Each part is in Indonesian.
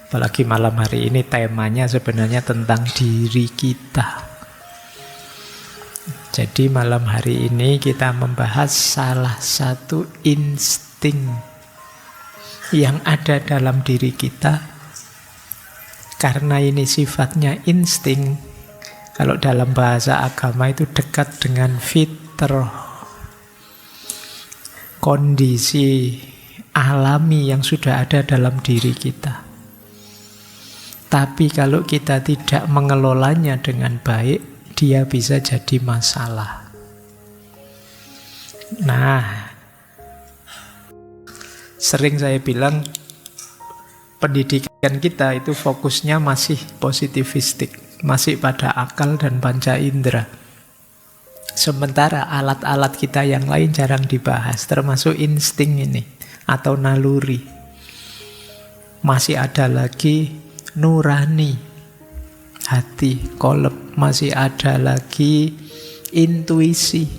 Apalagi malam hari ini temanya sebenarnya tentang diri kita. Jadi malam hari ini kita membahas salah satu insting yang ada dalam diri kita. Karena ini sifatnya insting, kalau dalam bahasa agama itu dekat dengan fitrah, kondisi alami yang sudah ada dalam diri kita. Tapi kalau kita tidak mengelolanya dengan baik, dia bisa jadi masalah. Nah, sering saya bilang pendidikan kita itu fokusnya masih positivistik, masih pada akal dan panca indera. Sementara alat-alat kita yang lain jarang dibahas, termasuk insting ini atau naluri. Masih ada lagi nurani, hati, kolab, masih ada lagi intuisi,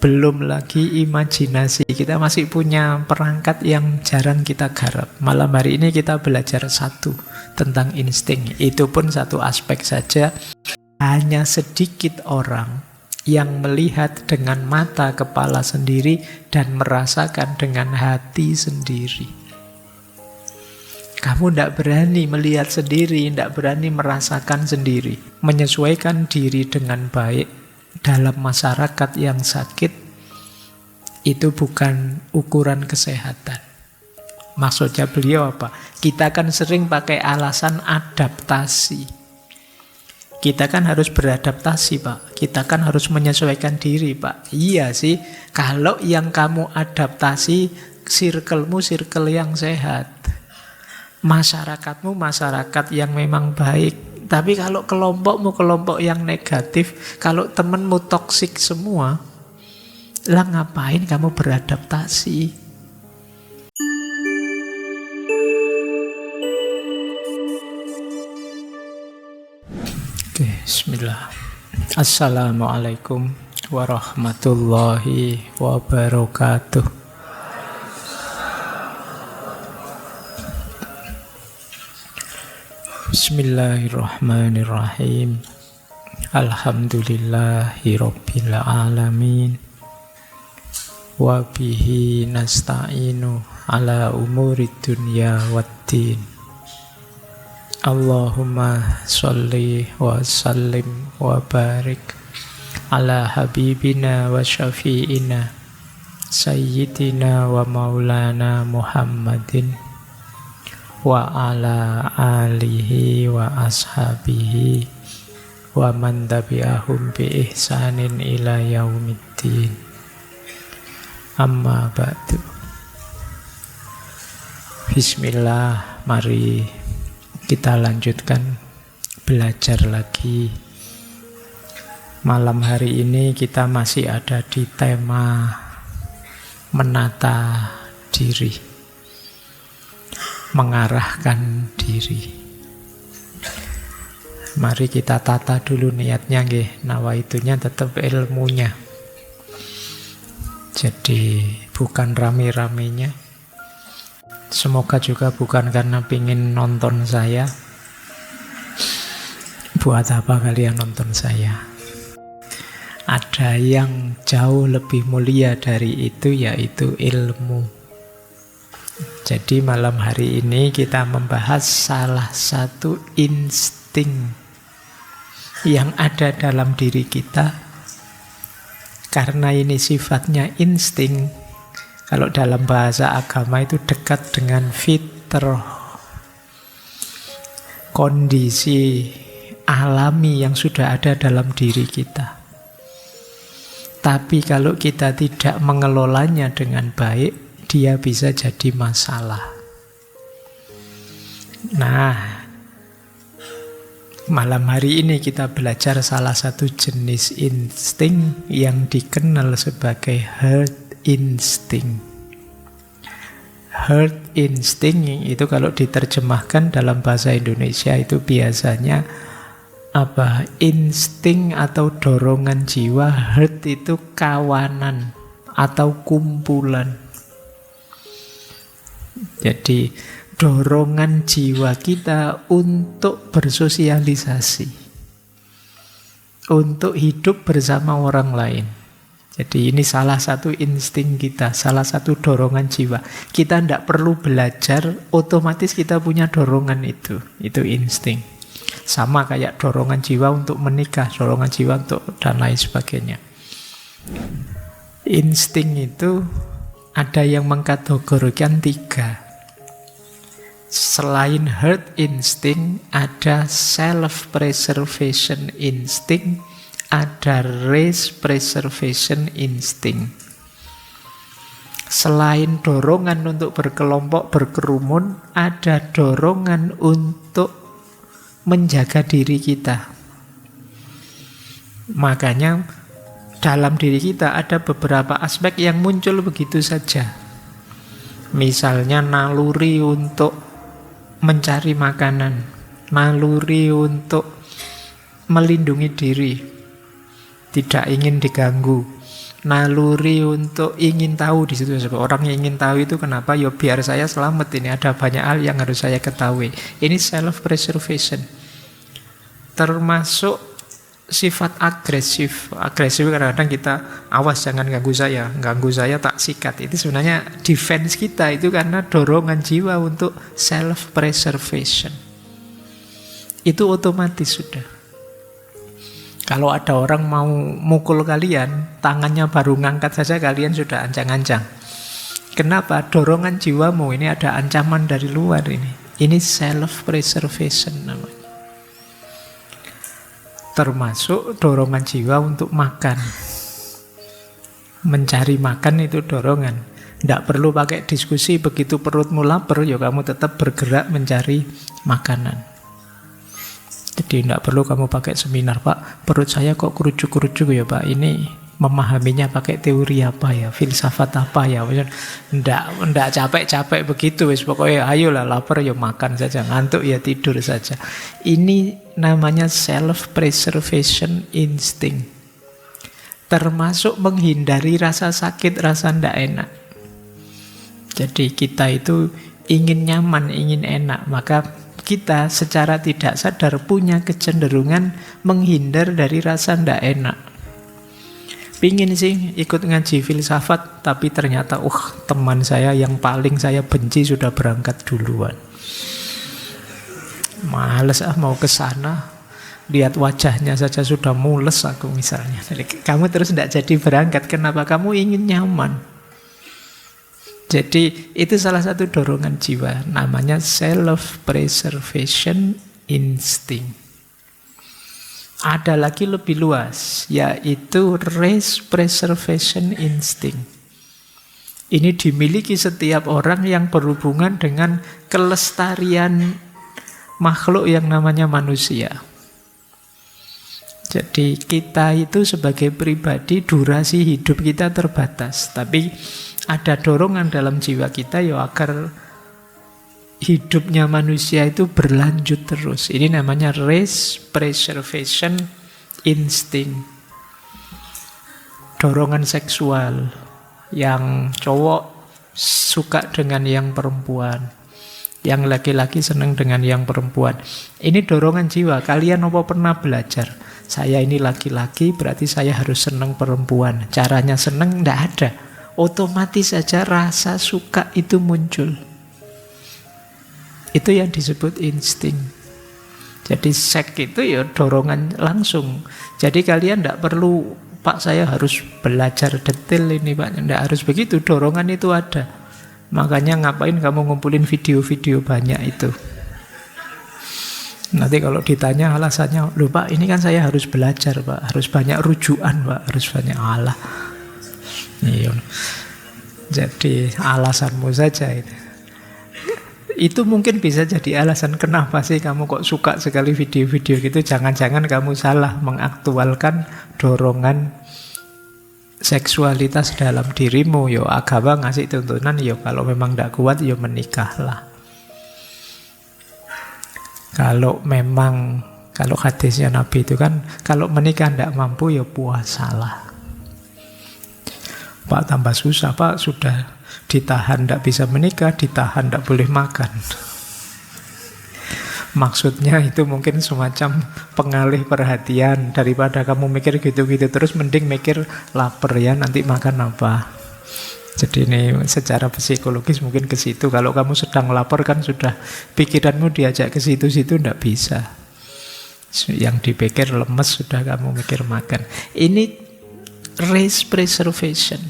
belum lagi imajinasi. Kita masih punya perangkat yang jarang kita garap. Malam hari ini kita belajar satu tentang insting. Itu pun satu aspek saja. Hanya sedikit orang yang melihat dengan mata kepala sendiri dan merasakan dengan hati sendiri. Kamu tidak berani melihat sendiri, tidak berani merasakan sendiri. Menyesuaikan diri dengan baik dalam masyarakat yang sakit, itu bukan ukuran kesehatan. Maksudnya beliau apa? Kita kan sering pakai alasan adaptasi. Kita kan harus beradaptasi, Pak. Kita kan harus menyesuaikan diri, Pak. Iya sih, kalau yang kamu adaptasi, circle-mu circle yang sehat. Masyarakatmu masyarakat yang memang baik. Tapi kalau kelompokmu kelompok yang negatif, kalau temenmu toksik semua, lah ngapain kamu beradaptasi? Oke, bismillah. Assalamualaikum warahmatullahi wabarakatuh. Bismillahirrahmanirrahim. Alhamdulillahi rabbil alamin. Wa bihi nasta'inu ala umuri dunya waddin. Allahumma sholli wa sallim wa barik ala habibina wa syafi'ina sayyidina wa maulana Muhammadin wa ala alihi wa ashabihi wa man tabi'ahum bi ihsanin ila yaumiddin. Amma ba'du. Bismillah, mari kita lanjutkan belajar lagi. Malam hari ini kita masih ada di tema menata diri, mengarahkan diri. Mari kita tata dulu niatnya nggih. Nawaitunya tetap ilmunya. Jadi bukan rame-ramenya. Semoga juga bukan karena pingin nonton saya. Buat apa kalian nonton saya? Ada yang jauh lebih mulia dari itu, yaitu ilmu. Jadi malam hari ini kita membahas salah satu insting yang ada dalam diri kita. Karena ini sifatnya insting, kalau dalam bahasa agama itu dekat dengan fitrah, kondisi alami yang sudah ada dalam diri kita. Tapi kalau kita tidak mengelolanya dengan baik, dia bisa jadi masalah. Nah, malam hari ini kita belajar salah satu jenis insting yang dikenal sebagai herd instinct. Herd instinct itu kalau diterjemahkan dalam bahasa Indonesia itu biasanya apa? Insting atau dorongan jiwa. Herd itu kawanan atau kumpulan. Jadi dorongan jiwa kita untuk bersosialisasi, untuk hidup bersama orang lain. Jadi ini salah satu insting kita, salah satu dorongan jiwa. Kita tidak perlu belajar, otomatis kita punya dorongan itu insting. Sama kayak dorongan jiwa untuk menikah, dorongan jiwa untuk dan lain sebagainya. Insting itu ada yang mengkategorikan 3. Selain herd instinct, ada self-preservation instinct, ada race preservation instinct. Selain dorongan untuk berkelompok, berkerumun, ada dorongan untuk menjaga diri kita. Makanya dalam diri kita ada beberapa aspek yang muncul begitu saja. Misalnya naluri untuk mencari makanan, naluri untuk melindungi diri, tidak ingin diganggu, naluri untuk ingin tahu di situ. Orang yang ingin tahu itu kenapa? Ya biar saya selamat, ini ada banyak hal yang harus saya ketahui. Ini self preservation. Termasuk sifat agresif. Agresif kadang-kadang kita awas jangan ganggu saya tak sikat. Itu sebenarnya defense kita, itu karena dorongan jiwa untuk self preservation. Itu otomatis sudah. Kalau ada orang mau mukul kalian, tangannya baru ngangkat saja kalian sudah ancang-ancang. Kenapa? Dorongan jiwamu ini ada ancaman dari luar ini. Ini self preservation namanya. Termasuk dorongan jiwa untuk makan. Mencari makan itu dorongan. Tidak perlu pakai diskusi, begitu perutmu lapar, ya kamu tetap bergerak mencari makanan. Jadi tidak perlu kamu pakai seminar, Pak, perut saya kok kerucuk-kerucuk ya Pak, ini memahaminya pakai teori apa ya, filsafat apa ya. Tidak capek-capek begitu, pokoknya ayolah lapar ya makan saja, ngantuk ya tidur saja. Ini namanya self-preservation instinct. Termasuk menghindari rasa sakit, rasa tidak enak. Jadi kita itu ingin nyaman, ingin enak, maka kita secara tidak sadar punya kecenderungan menghindar dari rasa tidak enak. Pingin sih ikut ngaji filsafat, tapi ternyata teman saya yang paling saya benci sudah berangkat duluan. Males mau ke sana, lihat wajahnya saja sudah mules aku misalnya. Jadi, kamu terus tidak jadi berangkat. Kenapa? Kamu ingin nyaman. Jadi itu salah satu dorongan jiwa, namanya self-preservation instinct. Ada lagi lebih luas, yaitu race preservation instinct. Ini dimiliki setiap orang yang berhubungan dengan kelestarian makhluk yang namanya manusia. Jadi kita itu sebagai pribadi durasi hidup kita terbatas, tapi ada dorongan dalam jiwa kita ya agar hidupnya manusia itu berlanjut terus. Ini namanya race preservation instinct. Dorongan seksual, yang cowok suka dengan yang perempuan, yang laki-laki senang dengan yang perempuan. Ini dorongan jiwa. Kalian apa pernah belajar? Saya ini laki-laki, berarti saya harus senang perempuan. Caranya senang tidak ada. Otomatis saja rasa suka itu muncul. Itu yang disebut insting. Jadi seks itu ya dorongan langsung. Jadi kalian tidak perlu, Pak saya harus belajar detail ini Pak. Tidak harus begitu, dorongan itu ada. Makanya ngapain kamu ngumpulin video-video banyak itu. Nanti kalau ditanya alasannya, loh Pak ini kan saya harus belajar Pak, harus banyak rujukan Pak, harus banyak Allah. Iya. Jadi alasanmu saja itu. Itu mungkin bisa jadi alasan kenapa sih kamu kok suka sekali video-video gitu. Jangan-jangan kamu salah mengaktualkan dorongan seksualitas dalam dirimu. Yo agama ngasih tuntunan, yo kalau memang tidak kuat yo menikahlah. Kalau hadisnya Nabi itu kan, kalau menikah tidak mampu yo puasalah. Pak tambah susah Pak, sudah Ditahan tidak bisa menikah, ditahan tidak boleh makan. Maksudnya itu mungkin semacam pengalih perhatian. Daripada kamu mikir gitu-gitu terus, mending mikir lapar ya, nanti makan apa. Jadi ini secara psikologis mungkin ke situ. Kalau kamu sedang lapar kan sudah pikiranmu diajak ke situ-situ, tidak bisa. Yang dipikir lemes, sudah kamu mikir makan. Ini race preservation.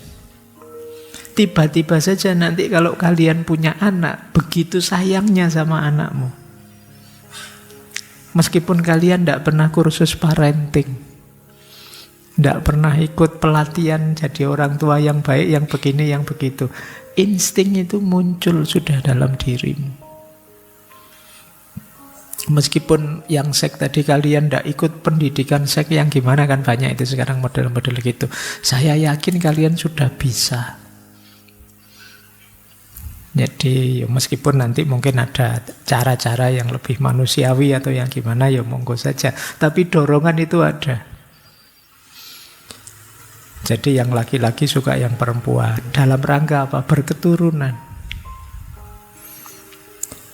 Tiba-tiba saja nanti kalau kalian punya anak, begitu sayangnya sama anakmu. Meskipun kalian tidak pernah kursus parenting, tidak pernah ikut pelatihan jadi orang tua yang baik, yang begini, yang begitu, insting itu muncul sudah dalam dirimu. Meskipun yang seks tadi kalian tidak ikut pendidikan seks yang gimana, kan banyak itu sekarang model-model gitu. Saya yakin kalian sudah bisa. Jadi meskipun nanti mungkin ada cara-cara yang lebih manusiawi atau yang gimana, ya monggo saja. Tapi dorongan itu ada. Jadi yang laki-laki suka yang perempuan. Dalam rangka apa? Berketurunan.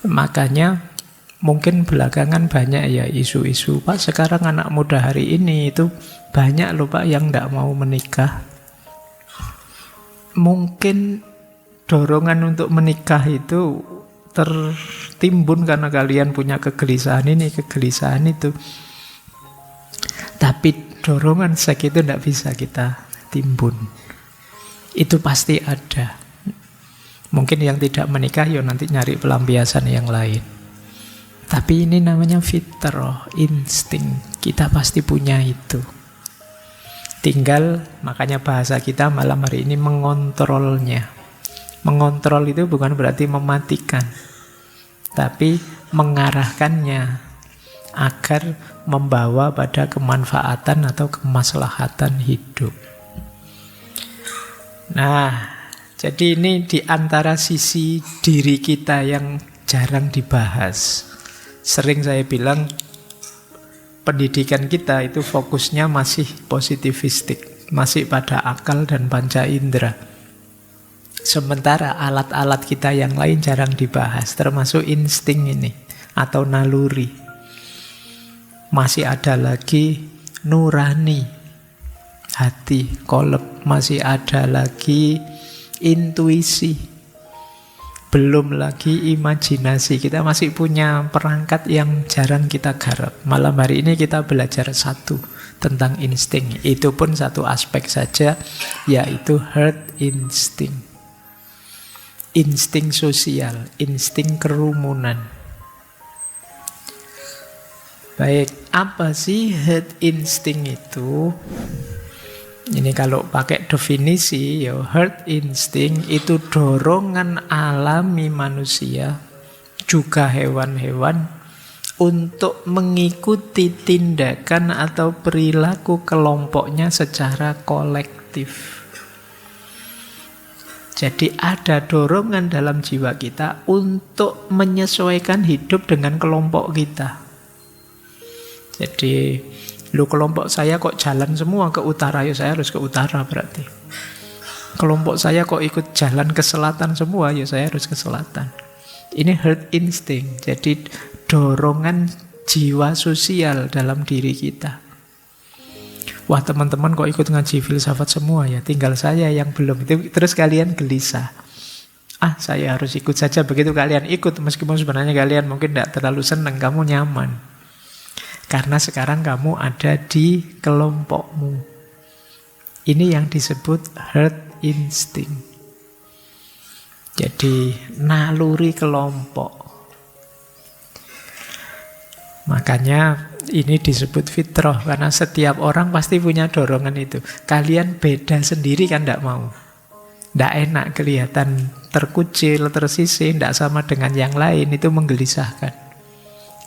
Makanya mungkin belakangan banyak ya isu-isu, Pak sekarang anak muda hari ini itu banyak loh Pak yang tidak mau menikah. Mungkin dorongan untuk menikah itu tertimbun karena kalian punya kegelisahan ini, kegelisahan itu. Tapi dorongan seks itu tidak bisa kita timbun. Itu pasti ada. Mungkin yang tidak menikah ya nanti nyari pelampiasan yang lain. Tapi ini namanya fitrah, insting. Kita pasti punya itu. Tinggal, makanya bahasa kita malam hari ini mengontrolnya. Mengontrol itu bukan berarti mematikan, tapi mengarahkannya agar membawa pada kemanfaatan atau kemaslahatan hidup. Nah, jadi ini di antara sisi diri kita yang jarang dibahas. Sering saya bilang pendidikan kita itu fokusnya masih positivistik, masih pada akal dan panca indera. Sementara alat-alat kita yang lain jarang dibahas, termasuk insting ini atau naluri. Masih ada lagi nurani, hati, kolab. Masih ada lagi intuisi. Belum lagi imajinasi. Kita masih punya perangkat yang jarang kita garap. Malam hari ini kita belajar satu tentang insting. Itu pun satu aspek saja, yaitu herd instinct. Insting sosial, insting kerumunan. Baik, apa sih herd instinct itu? Ini kalau pakai definisi, ya herd instinct itu dorongan alami manusia, juga hewan-hewan, untuk mengikuti tindakan atau perilaku kelompoknya secara kolektif. Jadi ada dorongan dalam jiwa kita untuk menyesuaikan hidup dengan kelompok kita. Jadi, lu kelompok saya kok jalan semua ke utara, ya saya harus ke utara berarti. Kelompok saya kok ikut jalan ke selatan semua, ya saya harus ke selatan. Ini herd instinct, jadi dorongan jiwa sosial dalam diri kita. Wah teman-teman kok ikut ngaji filsafat semua ya, tinggal saya yang belum. Itu terus kalian gelisah. Saya harus ikut saja. Begitu kalian ikut, meskipun sebenarnya kalian mungkin tidak terlalu senang, kamu nyaman. Karena sekarang kamu ada di kelompokmu. Ini yang disebut herd instinct. Jadi naluri kelompok. Makanya ini disebut fitrah, karena setiap orang pasti punya dorongan itu. Kalian beda sendiri kan tidak mau. Tidak enak kelihatan terkucil, tersisih, tidak sama dengan yang lain, itu menggelisahkan.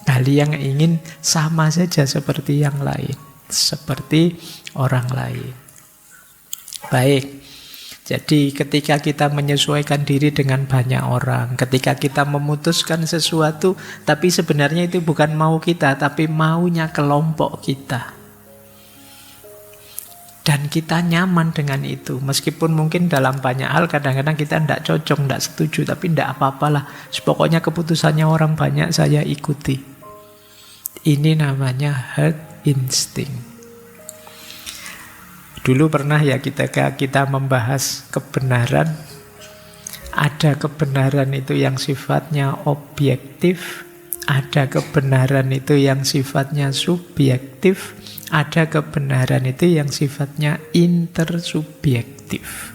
Kalian ingin sama saja seperti yang lain, seperti orang lain. Baik. Jadi ketika kita menyesuaikan diri dengan banyak orang, ketika kita memutuskan sesuatu, tapi sebenarnya itu bukan mau kita, tapi maunya kelompok kita. Dan kita nyaman dengan itu. Meskipun mungkin dalam banyak hal kadang-kadang kita tidak cocok, tidak setuju. Tapi tidak apa-apalah. Pokoknya keputusannya orang banyak saya ikuti. Ini namanya herd instinct. Dulu pernah ya kita membahas kebenaran. Ada kebenaran itu yang sifatnya objektif. Ada kebenaran itu yang sifatnya subjektif. Ada kebenaran itu yang sifatnya intersubjektif.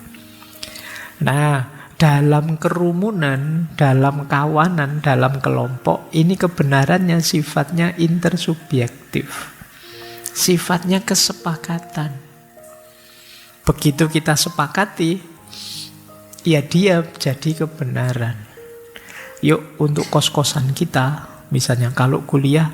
Nah, dalam kerumunan, dalam kawanan, dalam kelompok, ini kebenarannya sifatnya intersubjektif. Sifatnya kesepakatan. Begitu kita sepakati, ya dia jadi kebenaran. Yuk, untuk kos-kosan kita, misalnya kalau kuliah,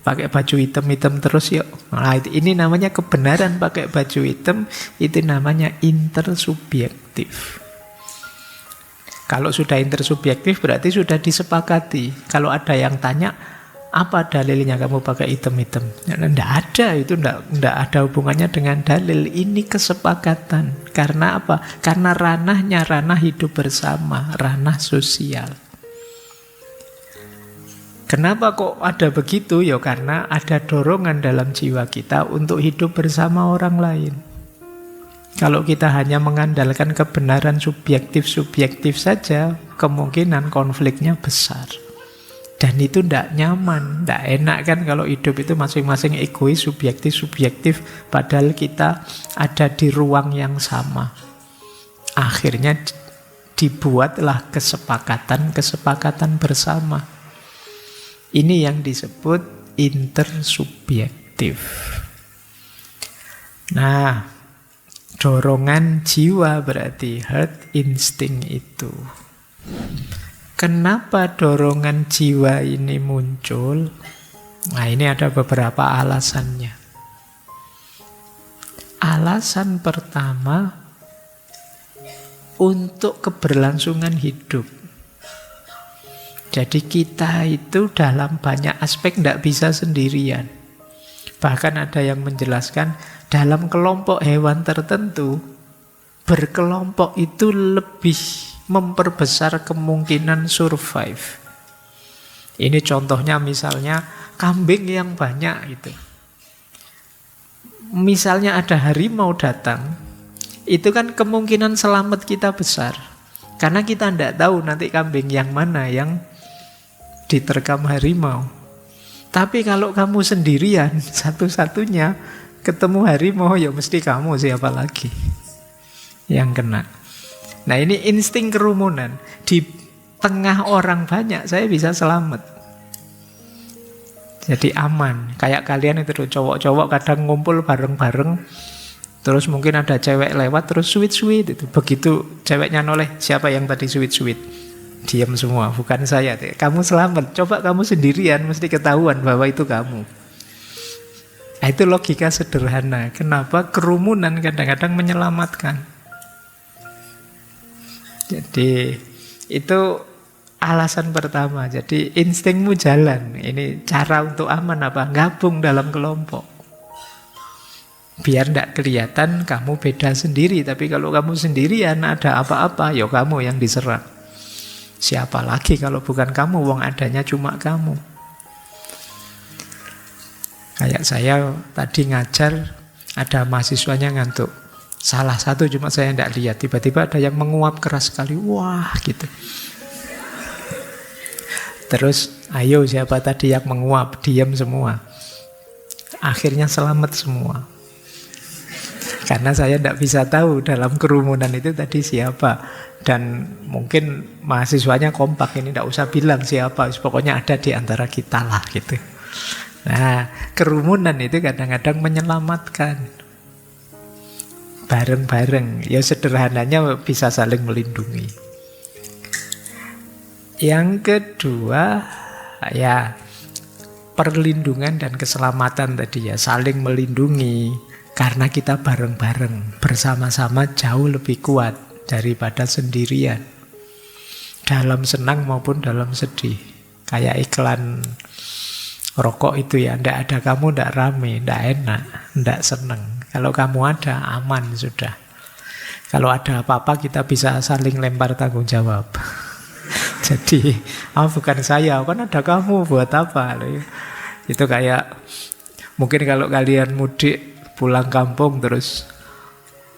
pakai baju hitam-hitam terus yuk. Nah, ini namanya kebenaran pakai baju hitam, itu namanya intersubjektif. Kalau sudah intersubjektif berarti sudah disepakati. Kalau ada yang tanya, apa dalilnya kamu pakai hitam-hitam? Tidak ada, itu tidak ada hubungannya dengan dalil. Ini kesepakatan. Karena apa? Karena ranahnya ranah hidup bersama, ranah sosial. Kenapa kok ada begitu? Ya karena ada dorongan dalam jiwa kita untuk hidup bersama orang lain. Kalau kita hanya mengandalkan kebenaran subjektif-subjektif saja, kemungkinan konfliknya besar. Dan itu tidak nyaman, tidak enak kan kalau hidup itu masing-masing egois, subjektif-subjektif, padahal kita ada di ruang yang sama. Akhirnya dibuatlah kesepakatan bersama. Ini yang disebut intersubjektif. Nah, dorongan jiwa berarti herd instinct itu. Kenapa dorongan jiwa ini muncul? Nah, ini ada beberapa alasannya. Alasan pertama, untuk keberlangsungan hidup. Jadi kita itu dalam banyak aspek tidak bisa sendirian. Bahkan ada yang menjelaskan dalam kelompok hewan tertentu, berkelompok itu lebih memperbesar kemungkinan survive. Ini contohnya misalnya kambing yang banyak itu. Misalnya ada harimau datang, itu kan kemungkinan selamat kita besar. Karena kita tidak tahu nanti kambing yang mana yang diterkam harimau. Tapi kalau kamu sendirian, satu-satunya ketemu harimau, ya mesti kamu, siapa lagi yang kena. Nah, ini insting kerumunan. Di tengah orang banyak, saya bisa selamat. Jadi aman. Kayak kalian itu cowok-cowok kadang ngumpul bareng-bareng, terus mungkin ada cewek lewat, terus sweet-sweet itu. Begitu ceweknya noleh, siapa yang tadi sweet-sweet? Diam semua, bukan saya. Kamu selamat. Coba kamu sendirian, mesti ketahuan bahwa itu kamu. Nah, itu logika sederhana. Kenapa kerumunan kadang-kadang menyelamatkan? Jadi itu alasan pertama. Jadi instingmu jalan. Ini cara untuk aman apa? Gabung dalam kelompok. Biar tidak kelihatan kamu beda sendiri. Tapi kalau kamu sendirian ada apa-apa, ya kamu yang diserang. Siapa lagi kalau bukan kamu, wong adanya cuma kamu. Kayak saya tadi ngajar, ada mahasiswanya ngantuk. Salah satu cuma saya tidak lihat, tiba-tiba ada yang menguap keras sekali. Wah, gitu. Terus, ayo siapa tadi yang menguap? Diam semua. Akhirnya selamat semua. Karena saya tidak bisa tahu dalam kerumunan itu tadi siapa. Dan mungkin mahasiswanya kompak, ini tidak usah bilang siapa, pokoknya ada di antara kita lah gitu. Nah, kerumunan itu kadang-kadang menyelamatkan. Bareng-bareng, ya sederhananya bisa saling melindungi. Yang kedua, ya perlindungan dan keselamatan tadi ya, saling melindungi. Karena kita bareng-bareng, bersama-sama jauh lebih kuat daripada sendirian. Dalam senang maupun dalam sedih. Kayak iklan rokok itu ya, ndak ada kamu ndak rame, ndak enak, ndak seneng. Kalau kamu ada, aman sudah. Kalau ada apa-apa kita bisa saling lempar tanggung jawab. Jadi, bukan saya, kan ada kamu, buat apa? Itu kayak, mungkin kalau kalian mudik pulang kampung terus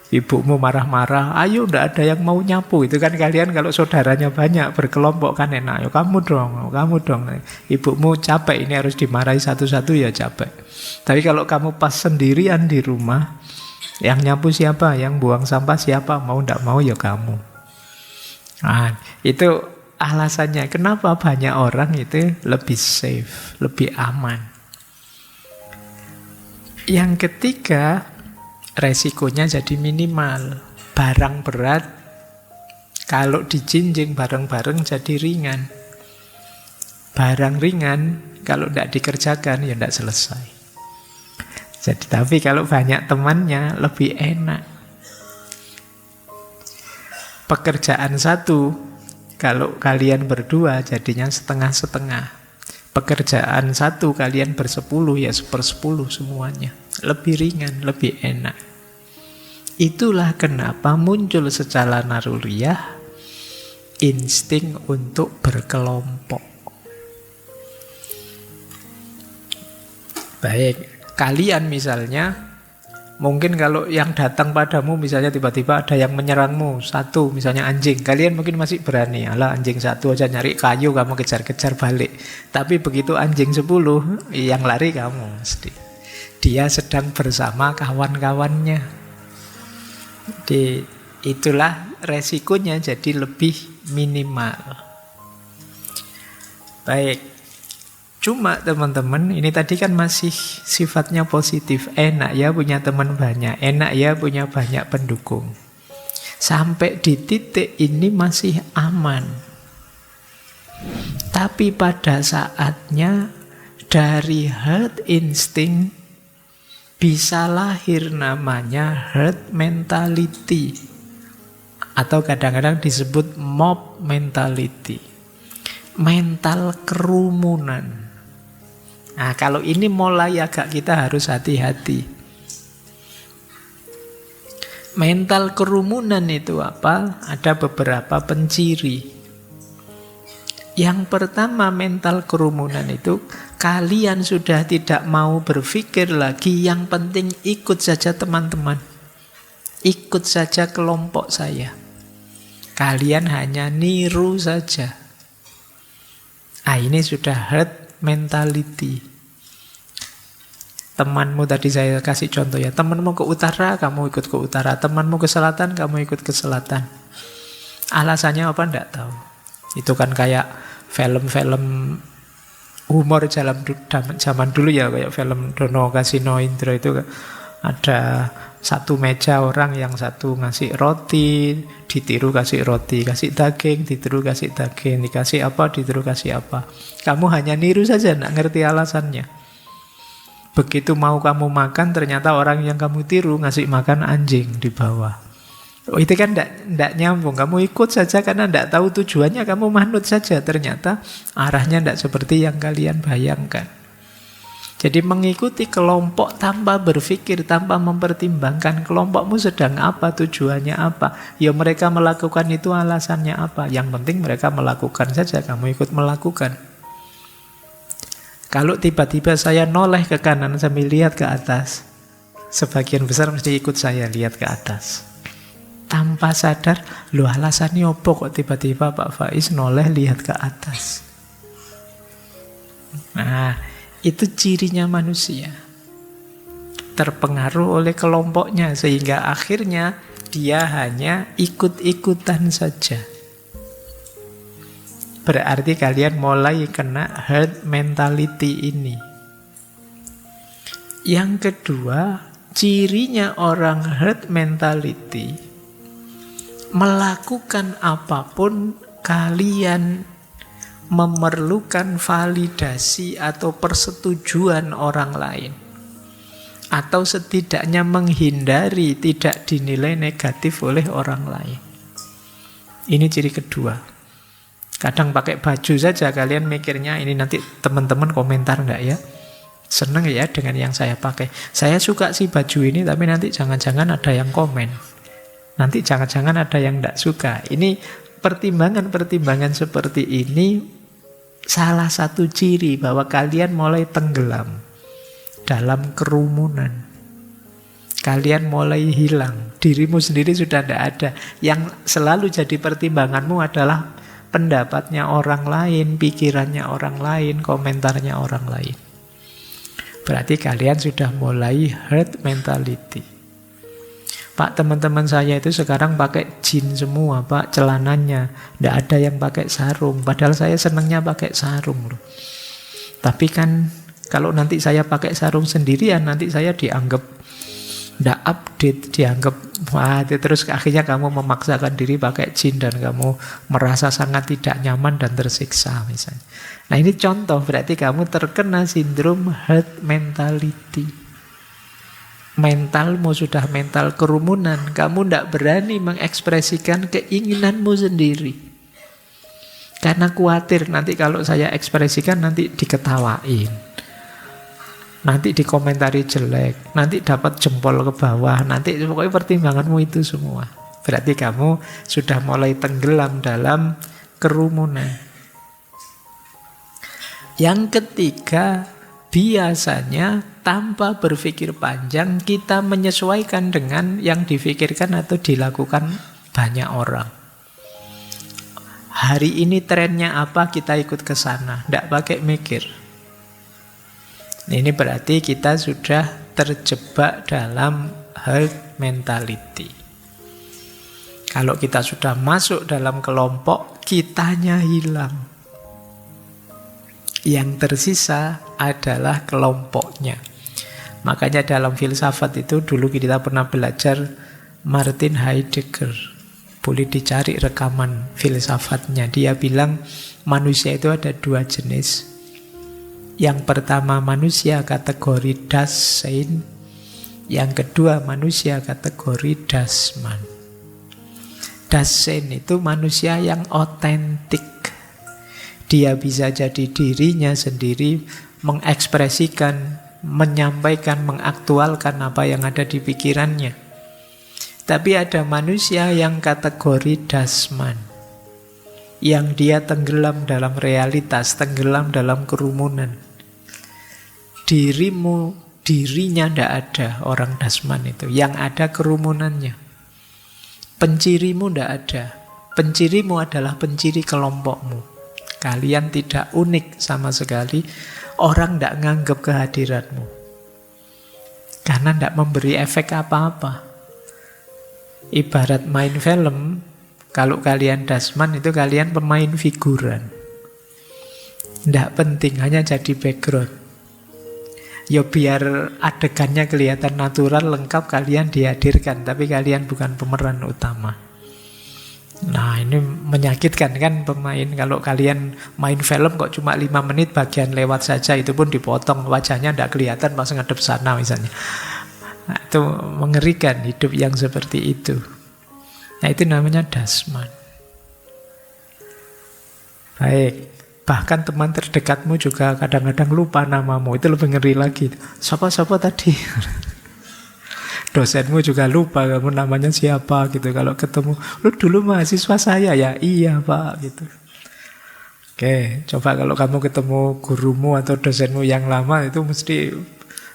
ibumu marah-marah, ayo ndak ada yang mau nyapu. Itu kan kalian kalau saudaranya banyak berkelompok kan enak. Ayo kamu dong. Ibumu capek ini harus dimarahi satu-satu ya capek. Tapi kalau kamu pas sendirian di rumah, yang nyapu siapa? Yang buang sampah siapa? Mau ndak mau ya kamu. Nah, itu alasannya kenapa banyak orang itu lebih safe, lebih aman. Yang ketiga, resikonya jadi minimal. Barang berat kalau dijinjing bareng-bareng jadi ringan. Barang ringan kalau tidak dikerjakan ya tidak selesai. Jadi tapi kalau banyak temannya lebih enak. Pekerjaan satu kalau kalian berdua jadinya setengah-setengah. Pekerjaan satu kalian bersepuluh ya 1/10 semuanya. Lebih ringan, lebih enak. Itulah kenapa muncul secara naluriah insting untuk berkelompok. Baik, kalian misalnya, mungkin kalau yang datang padamu misalnya tiba-tiba ada yang menyerangmu, satu misalnya anjing, kalian mungkin masih berani, alah anjing satu aja nyari kayu kamu kejar-kejar balik. Tapi begitu anjing 10, yang lari kamu mesti. Dia sedang bersama kawan-kawannya. Jadi itulah resikonya jadi lebih minimal. Baik. Cuma teman-teman, ini tadi kan masih sifatnya positif. Enak ya punya teman banyak, enak ya punya banyak pendukung. Sampai di titik ini masih aman. Tapi pada saatnya dari herd instinct bisa lahir namanya herd mentality. Atau kadang-kadang disebut mob mentality. Mental kerumunan. Nah, kalau ini mulai agak kita harus hati-hati. Mental kerumunan itu apa? Ada beberapa penciri. Yang pertama mental kerumunan itu, kalian sudah tidak mau berpikir lagi, yang penting ikut saja teman-teman. Ikut saja kelompok saya. Kalian hanya niru saja. Ini sudah herd mentality. Temanmu tadi saya kasih contoh ya, temanmu ke utara, kamu ikut ke utara. Temanmu ke selatan, kamu ikut ke selatan. Alasannya apa? Enggak tahu. Itu kan kayak film-film humor zaman dulu ya, kayak film Dono Kasino Indro itu ada satu meja orang, yang satu ngasih roti, ditiru kasih roti, kasih daging, ditiru kasih daging, dikasih apa, ditiru kasih apa. Kamu hanya niru saja, tidak ngerti alasannya. Begitu mau kamu makan, ternyata orang yang kamu tiru ngasih makan anjing di bawah. Itu kan tidak nyambung. Kamu ikut saja karena tidak tahu tujuannya, kamu manut saja. Ternyata arahnya tidak seperti yang kalian bayangkan. Jadi mengikuti kelompok tanpa berpikir, tanpa mempertimbangkan kelompokmu sedang apa, tujuannya apa. Ya mereka melakukan itu alasannya apa. Yang penting mereka melakukan saja, kamu ikut melakukan. Kalau tiba-tiba saya noleh ke kanan sambil lihat ke atas, sebagian besar mesti ikut saya lihat ke atas. Tanpa sadar, loh alasannya apa kok tiba-tiba Pak Faiz noleh lihat ke atas. Nah, itu cirinya manusia. Terpengaruh oleh kelompoknya, sehingga akhirnya dia hanya ikut-ikutan saja. Berarti kalian mulai kena herd mentality ini. Yang kedua, cirinya orang herd mentality, melakukan apapun kalian memerlukan validasi atau persetujuan orang lain. Atau setidaknya menghindari tidak dinilai negatif oleh orang lain. Ini ciri kedua. Kadang pakai baju saja kalian mikirnya ini nanti teman-teman komentar enggak ya? Seneng ya dengan yang saya pakai. Saya suka sih baju ini, tapi nanti jangan-jangan ada yang komen. Nanti jangan-jangan ada yang tidak suka. Ini pertimbangan-pertimbangan seperti ini salah satu ciri bahwa kalian mulai tenggelam dalam kerumunan. Kalian mulai hilang. Dirimu sendiri sudah tidak ada. Yang selalu jadi pertimbanganmu adalah pendapatnya orang lain, pikirannya orang lain, komentarnya orang lain. Berarti kalian sudah mulai herd mentality. Pak, teman-teman saya itu sekarang pakai jeans semua, Pak, celananya. Tidak ada yang pakai sarung. Padahal saya senangnya pakai sarung loh. Tapi kan kalau nanti saya pakai sarung sendirian, nanti saya dianggap tidak update, dianggap wah, terus akhirnya kamu memaksakan diri pakai jeans dan kamu merasa sangat tidak nyaman dan tersiksa misalnya. Nah ini contoh, berarti kamu terkena sindrom herd mentality. Mentalmu sudah mental kerumunan, kamu tidak berani mengekspresikan keinginanmu sendiri. Karena khawatir nanti kalau saya ekspresikan nanti diketawain. Nanti dikomentari jelek, nanti dapat jempol ke bawah, nanti pokoknya pertimbanganmu itu semua. Berarti kamu sudah mulai tenggelam dalam kerumunan. Yang ketiga, biasanya tanpa berpikir panjang kita menyesuaikan dengan yang difikirkan atau dilakukan banyak orang. Hari ini trennya apa, kita ikut ke sana, tidak pakai mikir. Ini berarti kita sudah terjebak dalam herd mentality. Kalau kita sudah masuk dalam kelompok, kitanya hilang. Yang tersisa adalah kelompoknya. Makanya dalam filsafat itu dulu kita pernah belajar Martin Heidegger. Boleh dicari rekaman filsafatnya. Dia bilang manusia itu ada dua jenis. Yang pertama manusia kategori Dasein, yang kedua manusia kategori Dasman. Dasein itu manusia yang otentik. Dia bisa jadi dirinya sendiri, mengekspresikan, menyampaikan, mengaktualkan apa yang ada di pikirannya. Tapi ada manusia yang kategori Dasman, yang dia tenggelam dalam realitas, tenggelam dalam kerumunan. Dirinya tidak ada orang Dasman itu. Yang ada kerumunannya. Pencirimu tidak ada. Pencirimu adalah penciri kelompokmu. Kalian tidak unik sama sekali. Orang tidak nganggap kehadiranmu. Karena tidak memberi efek apa-apa. Ibarat main film, kalau kalian Dasman itu kalian pemain figuran. Tidak penting, hanya jadi background. Ya biar adegannya kelihatan natural, lengkap, kalian dihadirkan. Tapi kalian bukan pemeran utama. Nah ini menyakitkan kan pemain. Kalau kalian main film kok cuma 5 menit bagian lewat saja, itu pun dipotong, wajahnya tidak kelihatan pas ngadep sana misalnya. Nah, itu mengerikan hidup yang seperti itu. Nah itu namanya Dasman. Baik. Bahkan teman terdekatmu juga kadang-kadang lupa namamu. Itu lebih ngeri lagi. Siapa tadi? Dosenmu juga lupa kamu namanya siapa gitu. Kalau ketemu, lu dulu mahasiswa saya ya? Iya Pak gitu. Oke, coba kalau kamu ketemu gurumu atau dosenmu yang lama, itu mesti,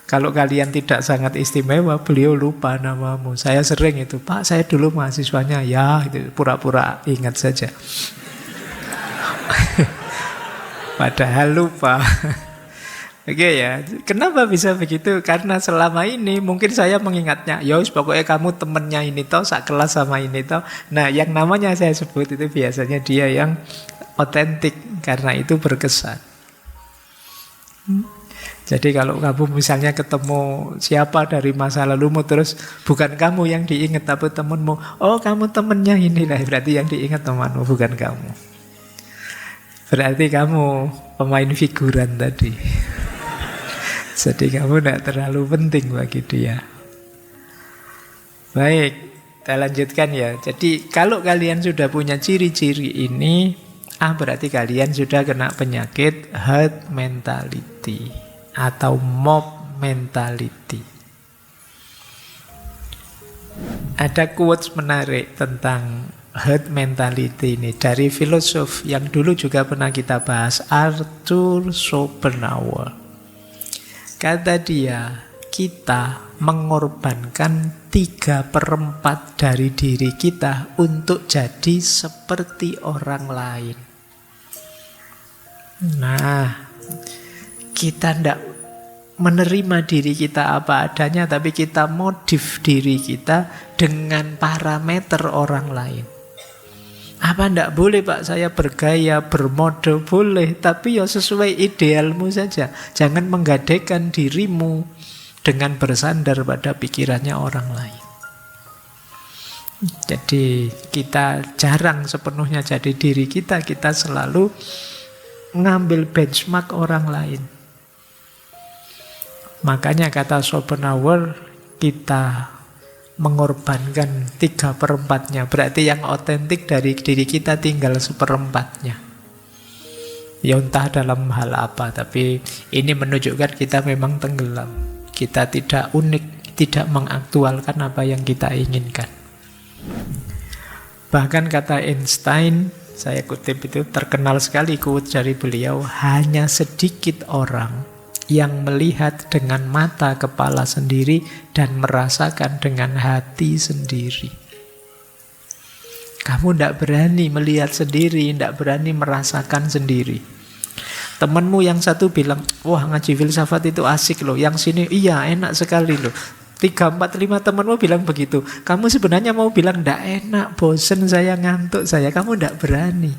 kalau kalian tidak sangat istimewa, beliau lupa namamu. Saya sering itu, Pak saya dulu mahasiswanya ya, gitu. Pura-pura ingat saja. Padahal lupa. Oke ya, kenapa bisa begitu? Karena selama ini mungkin saya mengingatnya, yos pokoknya kamu temennya ini toh, sak kelas sama ini toh. Nah yang namanya saya sebut itu biasanya dia yang otentik, karena itu berkesan. Jadi kalau kamu misalnya ketemu siapa dari masa lalumu, terus bukan kamu yang diingat tapi temenmu, oh kamu temennya inilah, berarti yang diingat temanmu bukan kamu. Berarti kamu pemain figuran tadi. Jadi kamu tidak terlalu penting bagi dia. Baik, kita lanjutkan ya. Jadi kalau kalian sudah punya ciri-ciri ini, berarti kalian sudah kena penyakit herd mentality. atau mob mentality. Ada quotes menarik tentang herd mentality ini dari filosof yang dulu juga pernah kita bahas, Arthur Schopenhauer. Kata dia, kita mengorbankan 3/4 dari diri kita untuk jadi seperti orang lain. Nah, kita tidak menerima diri kita apa adanya, tapi kita modif diri kita dengan parameter orang lain. Apa ndak boleh Pak saya bergaya, bermode? Boleh, tapi ya sesuai idealmu saja. Jangan menggadaikan dirimu dengan bersandar pada pikirannya orang lain. Jadi kita jarang sepenuhnya jadi diri kita selalu ngambil benchmark orang lain. Makanya kata Schopenhauer, kita mengorbankan 3/4-nya. Berarti yang otentik dari diri kita tinggal 1/4-nya. Ya entah dalam hal apa, tapi ini menunjukkan kita memang tenggelam. Kita tidak unik, tidak mengaktualkan apa yang kita inginkan. Bahkan kata Einstein, saya kutip itu, terkenal sekali quote dari beliau, hanya sedikit orang yang melihat dengan mata kepala sendiri dan merasakan dengan hati sendiri. Kamu tidak berani melihat sendiri, tidak berani merasakan sendiri. Temanmu yang satu bilang, wah ngaji filsafat itu asik loh. Yang sini, iya enak sekali loh. 3, 4, 5 temanmu bilang begitu. Kamu sebenarnya mau bilang, tidak enak, bosen saya, ngantuk saya. Kamu tidak berani.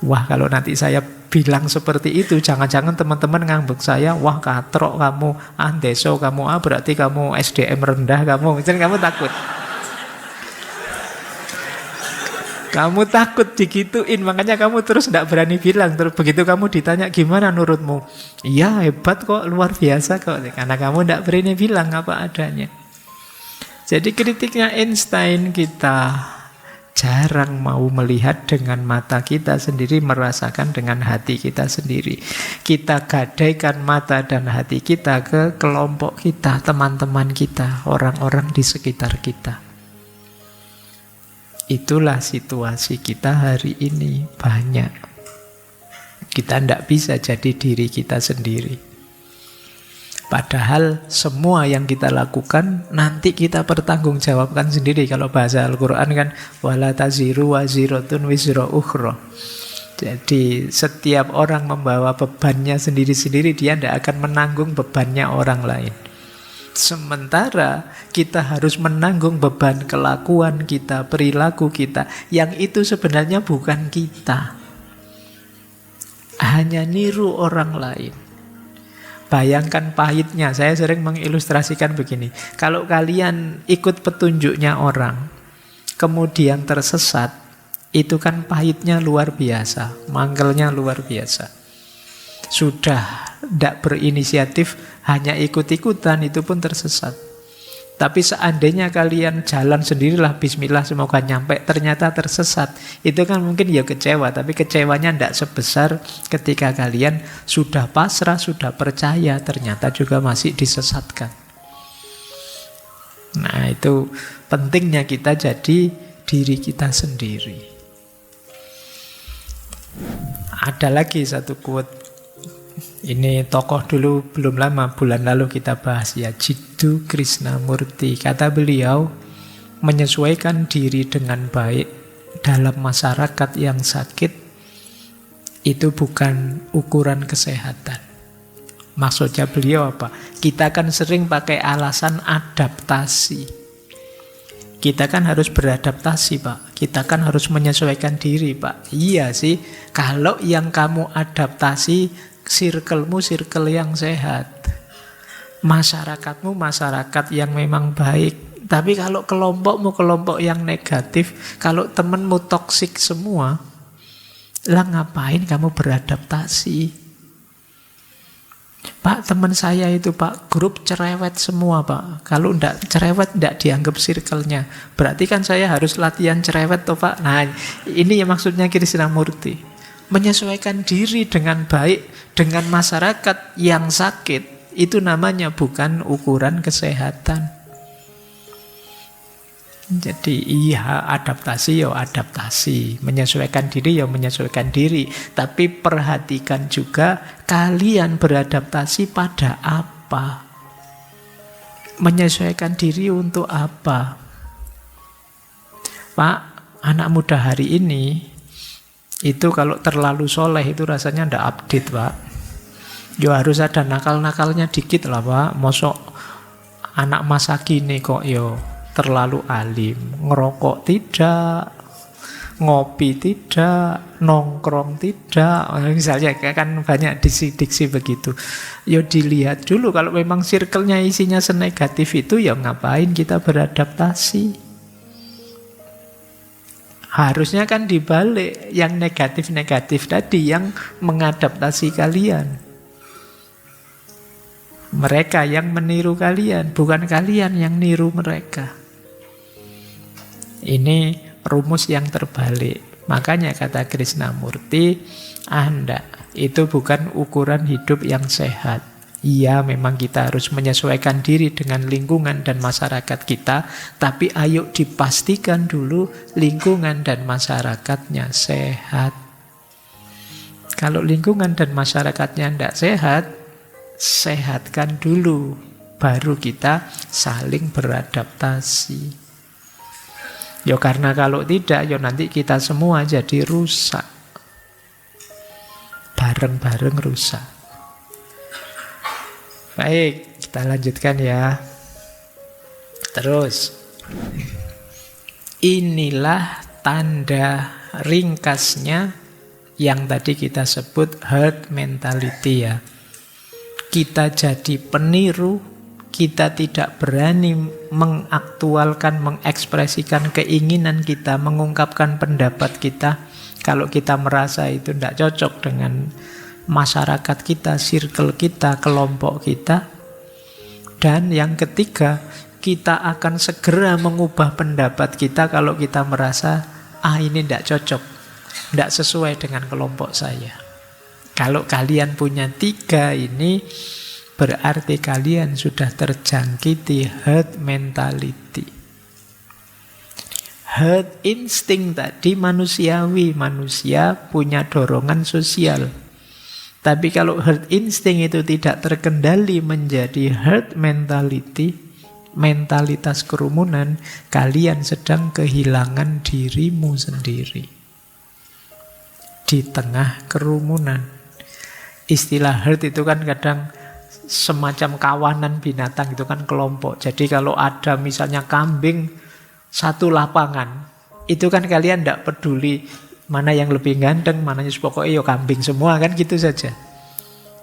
Wah kalau nanti saya bilang seperti itu, jangan-jangan teman-teman ngambek saya, wah katrok kamu, deso kamu, berarti kamu SDM rendah kamu. Misalnya kamu takut. Kamu takut digituin, makanya kamu terus tidak berani bilang. Terus begitu kamu ditanya gimana menurutmu, iya hebat kok, luar biasa kok, karena kamu tidak berani bilang apa adanya. Jadi kritiknya Einstein, kita jarang mau melihat dengan mata kita sendiri, merasakan dengan hati kita sendiri. Kita gadaikan mata dan hati kita ke kelompok kita, teman-teman kita, orang-orang di sekitar kita. Itulah situasi kita hari ini banyak. Kita tidak bisa jadi diri kita sendiri. Padahal semua yang kita lakukan nanti kita pertanggungjawabkan sendiri. Kalau bahasa Al-Quran kan wala taziru waziratun wizra ukhra. Jadi setiap orang membawa bebannya sendiri-sendiri, dia tidak akan menanggung bebannya orang lain. Sementara kita harus menanggung beban kelakuan kita, perilaku kita, yang itu sebenarnya bukan kita, hanya niru orang lain. Bayangkan pahitnya, saya sering mengilustrasikan begini. Kalau kalian ikut petunjuknya orang, kemudian tersesat, itu kan pahitnya luar biasa, mangkelnya luar biasa. Sudah tidak berinisiatif, hanya ikut-ikutan, itu pun tersesat. Tapi seandainya kalian jalan sendirilah, bismillah semoga nyampe, ternyata tersesat, itu kan mungkin ya kecewa, tapi kecewanya tidak sebesar ketika kalian sudah pasrah, sudah percaya, ternyata juga masih disesatkan. Nah itu pentingnya kita jadi diri kita sendiri. Ada lagi satu quote. Ini tokoh dulu belum lama, bulan lalu kita bahas ya, Jiddu Krishnamurti. Kata beliau, menyesuaikan diri dengan baik dalam masyarakat yang sakit itu bukan ukuran kesehatan. Maksudnya beliau apa? Kita kan sering pakai alasan adaptasi. Kita kan harus beradaptasi Pak. Kita kan harus menyesuaikan diri Pak. Iya sih, kalau yang kamu adaptasi circle-mu circle yang sehat, masyarakatmu masyarakat yang memang baik. Tapi kalau kelompokmu kelompok yang negatif, kalau temenmu toksik semua, lah ngapain kamu beradaptasi? Pak, teman saya itu Pak, grup cerewet semua Pak. Kalau ndak cerewet ndak dianggap circle-nya. Berarti kan saya harus latihan cerewet toh Pak. Nah, ini yang maksudnya Krishnamurti. Menyesuaikan diri dengan baik dengan masyarakat yang sakit, itu namanya bukan ukuran kesehatan. Jadi iya, adaptasi ya adaptasi, menyesuaikan diri ya menyesuaikan diri. Tapi perhatikan juga kalian beradaptasi pada apa? Menyesuaikan diri untuk apa? Pak, anak muda hari ini itu kalau terlalu soleh itu rasanya ndak update, Pak. Yo harus ada nakal-nakalnya dikit lah, Pak. Mosok anak masa kini kok yo terlalu alim, ngerokok tidak, ngopi tidak, nongkrong tidak. Misalnya kan banyak diksi-diksi begitu. Ya dilihat dulu kalau memang circle-nya isinya senegatif itu, ya ngapain kita beradaptasi? Harusnya kan dibalik, yang negatif-negatif tadi yang mengadaptasi kalian. Mereka yang meniru kalian, bukan kalian yang niru mereka. Ini rumus yang terbalik. Makanya kata Krishnamurti, Anda itu bukan ukuran hidup yang sehat. Iya, memang kita harus menyesuaikan diri dengan lingkungan dan masyarakat kita, tapi ayo dipastikan dulu lingkungan dan masyarakatnya sehat. Kalau lingkungan dan masyarakatnya tidak sehat, sehatkan dulu, baru kita saling beradaptasi. Ya karena kalau tidak, ya nanti kita semua jadi rusak. Bareng-bareng rusak. Baik, kita lanjutkan ya. Terus, inilah tanda ringkasnya yang tadi kita sebut herd mentality ya. Kita jadi peniru, kita tidak berani mengaktualkan, mengekspresikan keinginan kita, mengungkapkan pendapat kita. Kalau kita merasa itu tidak cocok dengan masyarakat kita, circle kita, kelompok kita. Dan yang ketiga, kita akan segera mengubah pendapat kita kalau kita merasa, ini tidak cocok, tidak sesuai dengan kelompok saya. Kalau kalian punya tiga ini, berarti kalian sudah terjangkiti herd mentality. Herd instinct tadi manusiawi, manusia punya dorongan sosial. Tapi kalau herd instinct itu tidak terkendali menjadi herd mentality, mentalitas kerumunan, kalian sedang kehilangan dirimu sendiri di tengah kerumunan. Istilah herd itu kan kadang semacam kawanan binatang, itu kan kelompok. Jadi kalau ada misalnya kambing satu lapangan, itu kan kalian tidak peduli mana yang lebih ganteng, mananya pokoknya yo kambing semua kan gitu saja.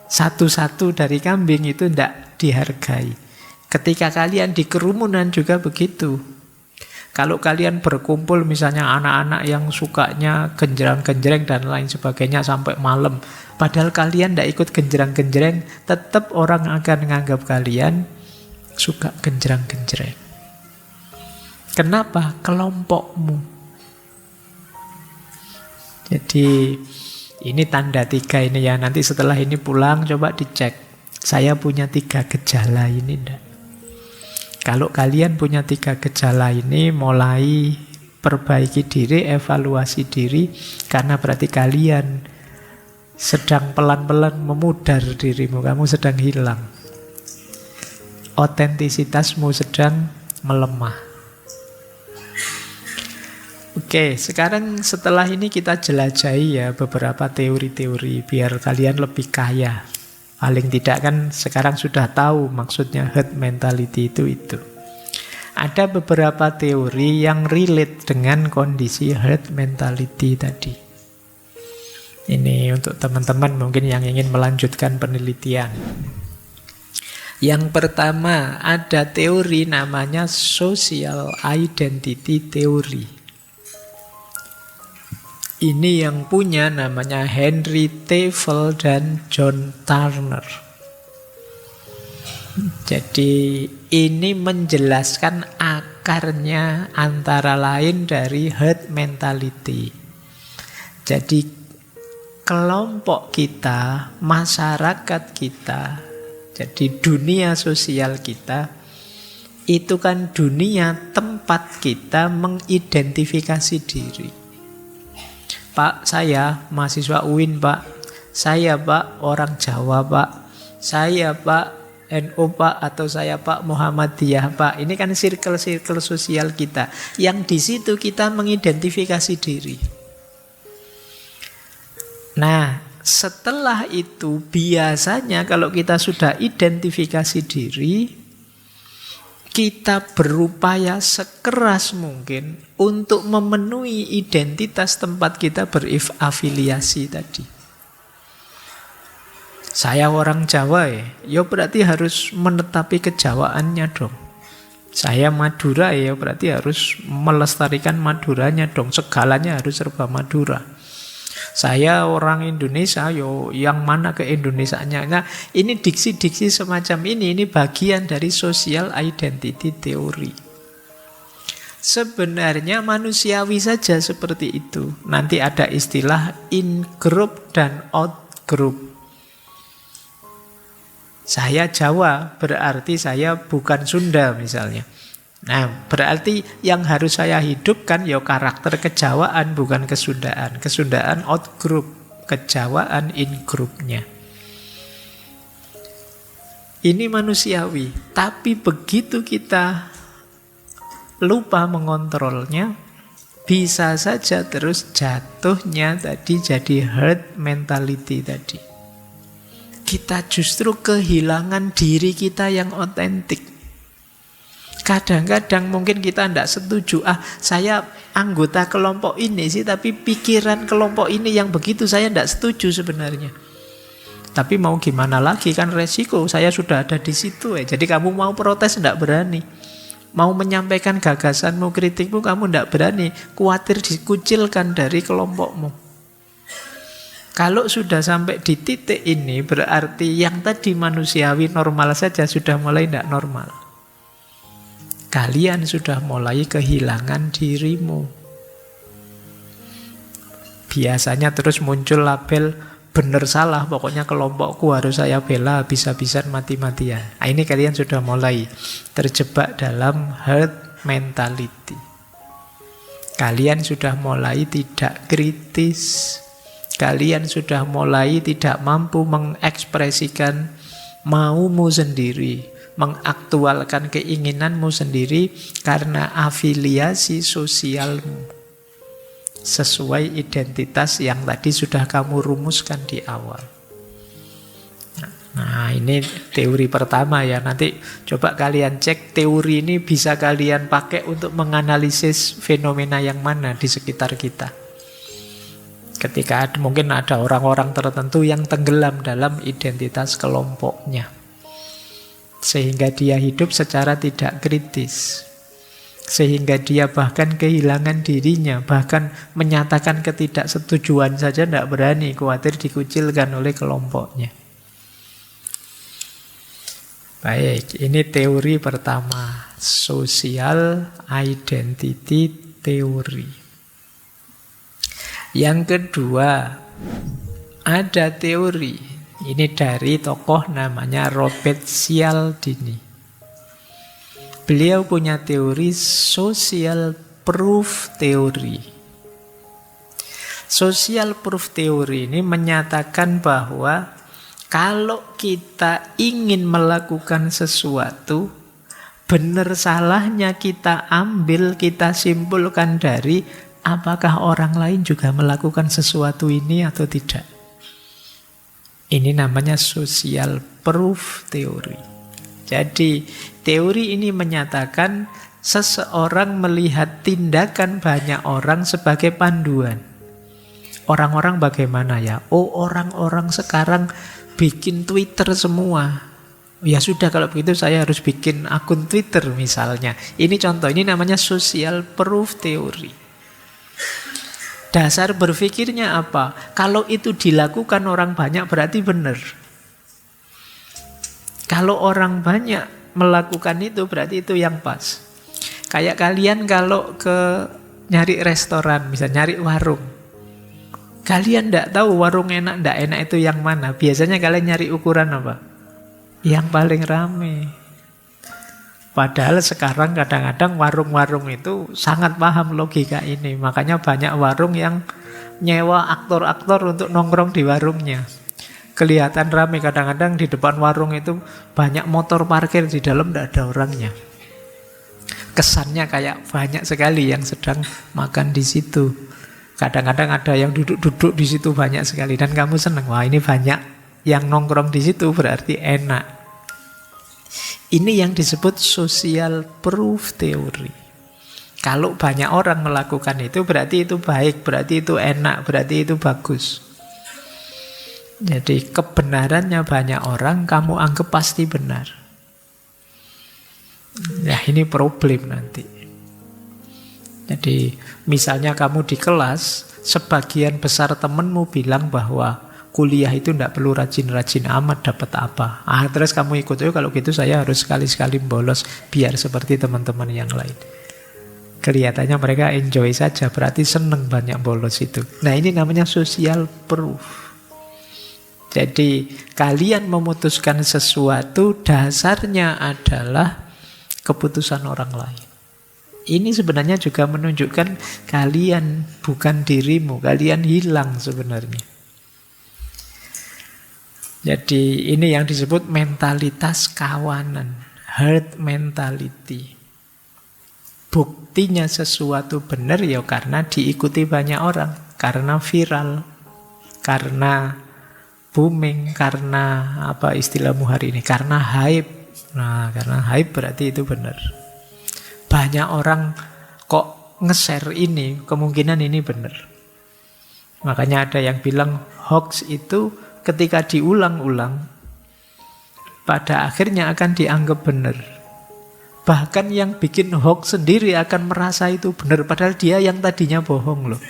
Satu-satu dari kambing itu tidak dihargai. Ketika kalian di kerumunan juga begitu. Kalau kalian berkumpul misalnya anak-anak yang sukanya genjreng-genjreng dan lain sebagainya sampai malam, padahal kalian tidak ikut genjreng-genjreng, tetap orang akan menganggap kalian suka genjreng-genjreng. Kenapa? Kelompokmu. Jadi ini tanda tiga ini ya. Nanti setelah ini pulang coba dicek. Saya punya 3 gejala ini enggak? Kalau kalian punya 3 gejala ini, mulai perbaiki diri, evaluasi diri, karena berarti kalian sedang pelan-pelan memudar dirimu, kamu sedang hilang. Otentisitasmu sedang melemah. Oke, sekarang setelah ini kita jelajahi ya beberapa teori-teori biar kalian lebih kaya. Paling tidak kan sekarang sudah tahu maksudnya herd mentality itu. Ada beberapa teori yang relate dengan kondisi herd mentality tadi. Ini untuk teman-teman mungkin yang ingin melanjutkan penelitian. Yang pertama ada teori namanya social identity theory. Ini yang punya namanya Henry Tevel dan John Turner. Jadi ini menjelaskan akarnya antara lain dari herd mentality. Jadi kelompok kita, masyarakat kita, jadi dunia sosial kita, itu kan dunia tempat kita mengidentifikasi diri. Pak, saya mahasiswa UIN, Pak. Saya, Pak, orang Jawa, Pak. Saya, Pak, NU, Pak, atau saya, Pak, Muhammadiyah, Pak. Ini kan circle-circle sosial kita. Yang di situ kita mengidentifikasi diri. Nah, setelah itu biasanya kalau kita sudah identifikasi diri, kita berupaya sekeras mungkin untuk memenuhi identitas tempat kita berafiliasi tadi. Saya orang Jawa ya berarti harus menetapi kejawaannya dong. Saya Madura ya berarti harus melestarikan Maduranya dong. Segalanya harus serba Madura. Saya orang Indonesia, yang mana ke Indonesianya. Nah, ini diksi-diksi semacam ini bagian dari social identity theory. Sebenarnya manusiawi saja seperti itu. Nanti ada istilah in group dan out group. Saya Jawa, berarti saya bukan Sunda misalnya. Nah, berarti yang harus saya hidupkan ya karakter kejawaan, bukan kesundaan. Kesundaan out group, kejawaan in groupnya. Ini manusiawi, tapi begitu kita lupa mengontrolnya, bisa saja terus jatuhnya tadi jadi herd mentality tadi. Kita justru kehilangan diri kita yang otentik. Kadang-kadang mungkin kita tidak setuju, saya anggota kelompok ini sih, tapi pikiran kelompok ini yang begitu saya tidak setuju sebenarnya. Tapi mau gimana lagi, kan resiko saya sudah ada di situ ya. Jadi kamu mau protes tidak berani. Mau menyampaikan gagasanmu, kritikmu kamu tidak berani. Khawatir dikucilkan dari kelompokmu. Kalau sudah sampai di titik ini berarti yang tadi manusiawi normal saja sudah mulai tidak normal. Kalian sudah mulai kehilangan dirimu. Biasanya terus muncul label benar salah, pokoknya kelompokku harus saya bela habis-habisan mati-matian. Nah, ini kalian sudah mulai terjebak dalam herd mentality. Kalian sudah mulai tidak kritis. Kalian sudah mulai tidak mampu mengekspresikan maumu sendiri, mengaktualkan keinginanmu sendiri karena afiliasi sosialmu sesuai identitas yang tadi sudah kamu rumuskan di awal. Nah, ini teori pertama ya. Nanti coba kalian cek teori ini bisa kalian pakai untuk menganalisis fenomena yang mana di sekitar kita. Ketika mungkin ada orang-orang tertentu yang tenggelam dalam identitas kelompoknya, sehingga dia hidup secara tidak kritis, sehingga dia bahkan kehilangan dirinya, bahkan menyatakan ketidaksetujuan saja tidak berani, khawatir dikucilkan oleh kelompoknya. Baik, ini teori pertama, social identity theory. Yang kedua, ada teori. Ini dari tokoh namanya Robert Cialdini. Beliau punya teori social proof theory. Social proof theory ini menyatakan bahwa kalau kita ingin melakukan sesuatu, benar salahnya kita ambil, kita simpulkan dari apakah orang lain juga melakukan sesuatu ini atau tidak. Ini namanya social proof theory. Jadi teori ini menyatakan seseorang melihat tindakan banyak orang sebagai panduan. Orang-orang bagaimana ya? Oh, orang-orang sekarang bikin Twitter semua. Ya sudah, kalau begitu saya harus bikin akun Twitter misalnya. Ini contoh, ini namanya social proof theory. Dasar berpikirnya apa? Kalau itu dilakukan orang banyak berarti benar. Kalau orang banyak melakukan itu berarti itu yang pas. Kayak kalian kalau nyari restoran, misalnya nyari warung. Kalian tidak tahu warung enak, tidak enak itu yang mana. Biasanya kalian nyari ukuran apa? Yang paling rame. Padahal sekarang kadang-kadang warung-warung itu sangat paham logika ini. Makanya banyak warung yang nyewa aktor-aktor untuk nongkrong di warungnya. Kelihatan rame, kadang-kadang di depan warung itu banyak motor parkir, di dalam tidak ada orangnya. Kesannya kayak banyak sekali yang sedang makan di situ. Kadang-kadang ada yang duduk-duduk di situ banyak sekali. Dan kamu senang, wah ini banyak yang nongkrong di situ berarti enak. Ini yang disebut social proof theory. Kalau banyak orang melakukan itu berarti itu baik, berarti itu enak, berarti itu bagus. Jadi kebenarannya banyak orang kamu anggap pasti benar. Ya ini problem nanti. Jadi misalnya kamu di kelas, sebagian besar temenmu bilang bahwa kuliah itu tidak perlu rajin-rajin amat dapat apa. Terus kamu ikut, kalau gitu saya harus sekali-sekali bolos biar seperti teman-teman yang lain. Kelihatannya mereka enjoy saja, berarti seneng banyak bolos itu. Nah ini namanya social proof. Jadi kalian memutuskan sesuatu dasarnya adalah keputusan orang lain. Ini sebenarnya juga menunjukkan kalian bukan dirimu, kalian hilang sebenarnya. Jadi ini yang disebut mentalitas kawanan, herd mentality. Buktinya sesuatu benar ya karena diikuti banyak orang, karena viral, karena booming, karena apa istilahmu hari ini, karena hype. Nah, karena hype berarti itu benar. Banyak orang kok nge-share ini, kemungkinan ini benar. Makanya ada yang bilang hoax itu ketika diulang-ulang, pada akhirnya akan dianggap benar. Bahkan yang bikin hoax sendiri akan merasa itu benar, padahal dia yang tadinya bohong loh.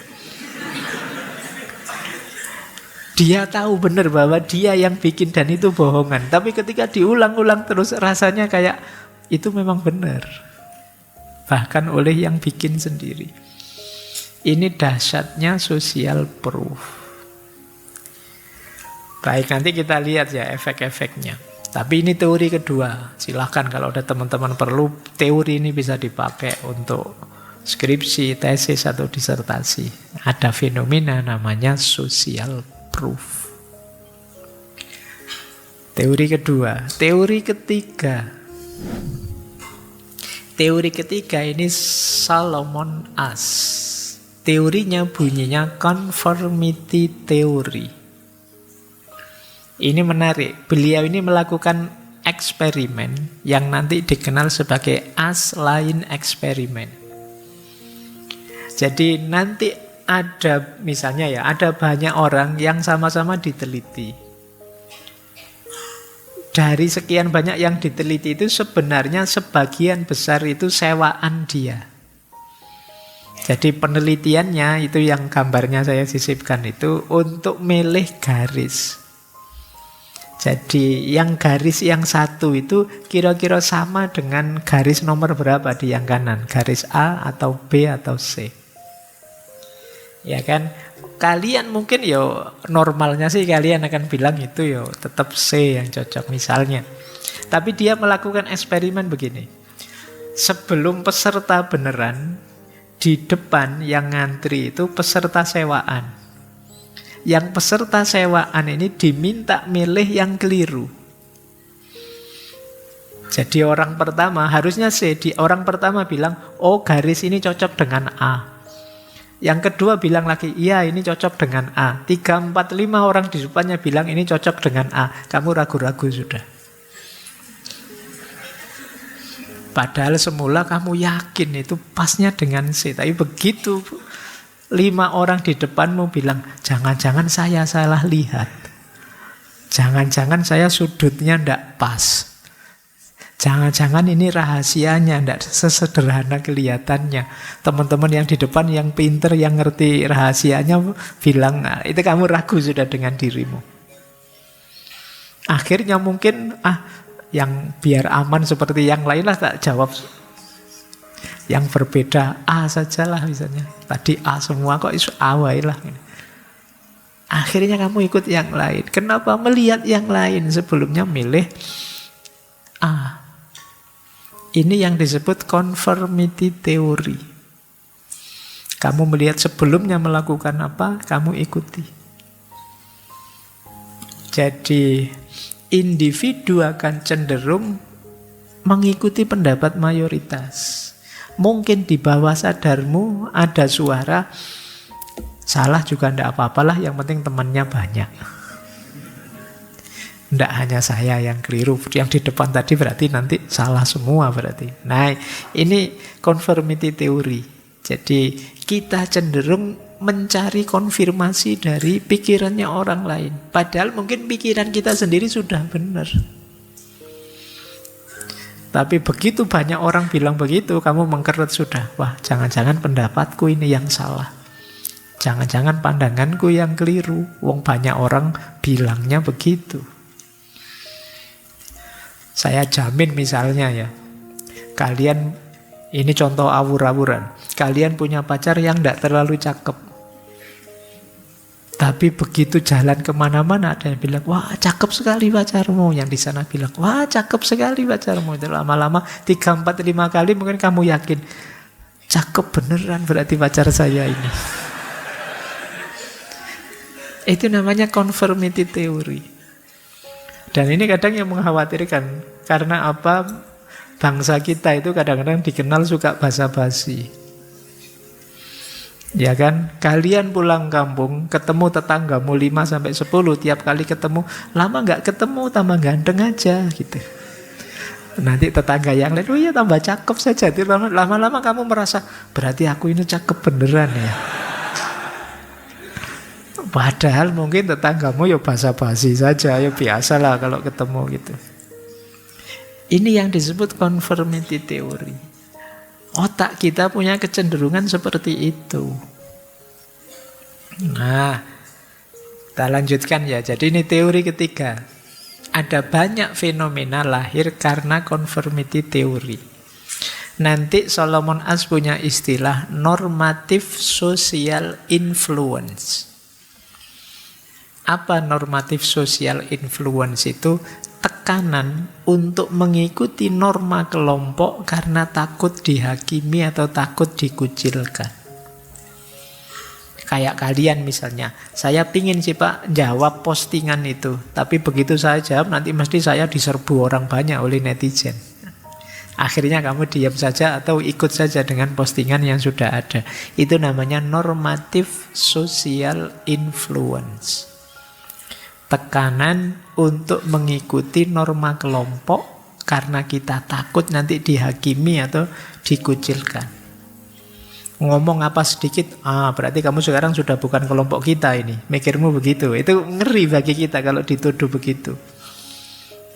Dia tahu benar bahwa dia yang bikin dan itu bohongan. Tapi ketika diulang-ulang terus rasanya kayak itu memang benar. Bahkan oleh yang bikin sendiri. Ini dahsyatnya social proof. Baik, nanti kita lihat ya efek-efeknya. Tapi ini teori kedua. Silahkan kalau ada teman-teman perlu, teori ini bisa dipakai untuk skripsi, tesis, atau disertasi. Ada fenomena namanya social proof. Teori kedua. Teori ketiga. Teori ketiga ini Solomon Asch. Teorinya bunyinya conformity theory. Ini menarik. Beliau ini melakukan eksperimen yang nanti dikenal sebagai Asch-Line eksperimen. Jadi nanti ada misalnya ya, ada banyak orang yang sama-sama diteliti. Dari sekian banyak yang diteliti itu sebenarnya sebagian besar itu sewaan dia. Jadi penelitiannya itu yang gambarnya saya sisipkan itu untuk milih garis. Jadi yang garis yang satu itu kira-kira sama dengan garis nomor berapa di yang kanan. Garis A atau B atau C. Ya kan? Kalian mungkin ya normalnya sih kalian akan bilang itu ya tetap C yang cocok misalnya. Tapi dia melakukan eksperimen begini. Sebelum peserta beneran, di depan yang ngantri itu peserta sewaan. Yang peserta sewaan ini diminta milih yang keliru. Jadi orang pertama harusnya C. Orang pertama bilang, oh garis ini cocok dengan A. Yang kedua bilang lagi, iya ini cocok dengan A. 3, 4, 5 orang di depannya bilang ini cocok dengan A. Kamu ragu-ragu sudah. Padahal semula kamu yakin itu pasnya dengan C. Tapi begitu 5 orang di depanmu bilang, jangan-jangan saya salah lihat. Jangan-jangan saya sudutnya tidak pas. Jangan-jangan ini rahasianya, tidak sesederhana kelihatannya. Teman-teman yang di depan yang pinter, yang ngerti rahasianya bilang, nah, itu kamu ragu sudah dengan dirimu. Akhirnya mungkin, yang biar aman seperti yang lain lah tak jawab. Yang berbeda A sajalah misalnya. Tadi A semua kok isu A wae lah. Akhirnya kamu ikut yang lain. Kenapa? Melihat yang lain. Sebelumnya milih A. Ini yang disebut conformity theory. Kamu melihat sebelumnya melakukan apa, kamu ikuti. Jadi individu akan cenderung mengikuti pendapat mayoritas. Mungkin di bawah sadarmu ada suara, salah juga tidak apa-apalah, yang penting temannya banyak. Tidak hanya saya yang keliru, yang di depan tadi berarti nanti salah semua berarti. Nah, ini conformity theory. Jadi kita cenderung mencari konfirmasi dari pikirannya orang lain. Padahal mungkin pikiran kita sendiri sudah benar. Tapi begitu banyak orang bilang begitu, kamu mengkerut sudah. Wah, jangan-jangan pendapatku ini yang salah. Jangan-jangan pandanganku yang keliru. Wong banyak orang bilangnya begitu. Saya jamin misalnya ya, kalian, ini contoh awur-awuran, kalian punya pacar yang tidak terlalu cakep. Tapi begitu jalan kemana-mana ada yang bilang, wah cakep sekali pacarmu. Yang di sana bilang, wah cakep sekali pacarmu. Itu lama-lama 3, 4, 5 kali mungkin kamu yakin, cakep beneran berarti pacar saya ini. Itu namanya conformity theory. Dan ini kadang yang mengkhawatirkan. Karena apa? Bangsa kita itu kadang-kadang dikenal suka basa-basi. Ya kan? Kalian pulang kampung, ketemu tetanggamu 5-10, tiap kali ketemu, lama nggak ketemu, tambah ganteng aja gitu. Nanti tetangga yang lain, oh iya tambah cakep saja. Lama-lama kamu merasa, berarti aku ini cakep beneran ya. Padahal mungkin tetanggamu ya basa-basi saja, ya biasalah kalau ketemu gitu. Ini yang disebut conformity theory. Otak kita punya kecenderungan seperti itu. Nah, kita lanjutkan ya. Jadi ini teori ketiga. Ada banyak fenomena lahir karena conformity theory. Nanti Solomon Asch punya istilah normative social influence. Apa normative social influence itu? Tekanan untuk mengikuti norma kelompok karena takut dihakimi atau takut dikucilkan. Kayak kalian misalnya, saya pingin sih Pak jawab postingan itu, tapi begitu saya jawab nanti mesti saya diserbu orang banyak oleh netizen. Akhirnya kamu diam saja atau ikut saja dengan postingan yang sudah ada. Itu namanya normative social influence. Tekanan untuk mengikuti norma kelompok karena kita takut nanti dihakimi atau dikucilkan. Ngomong apa sedikit, berarti kamu sekarang sudah bukan kelompok kita ini. Mikirmu begitu. Itu ngeri bagi kita kalau dituduh begitu.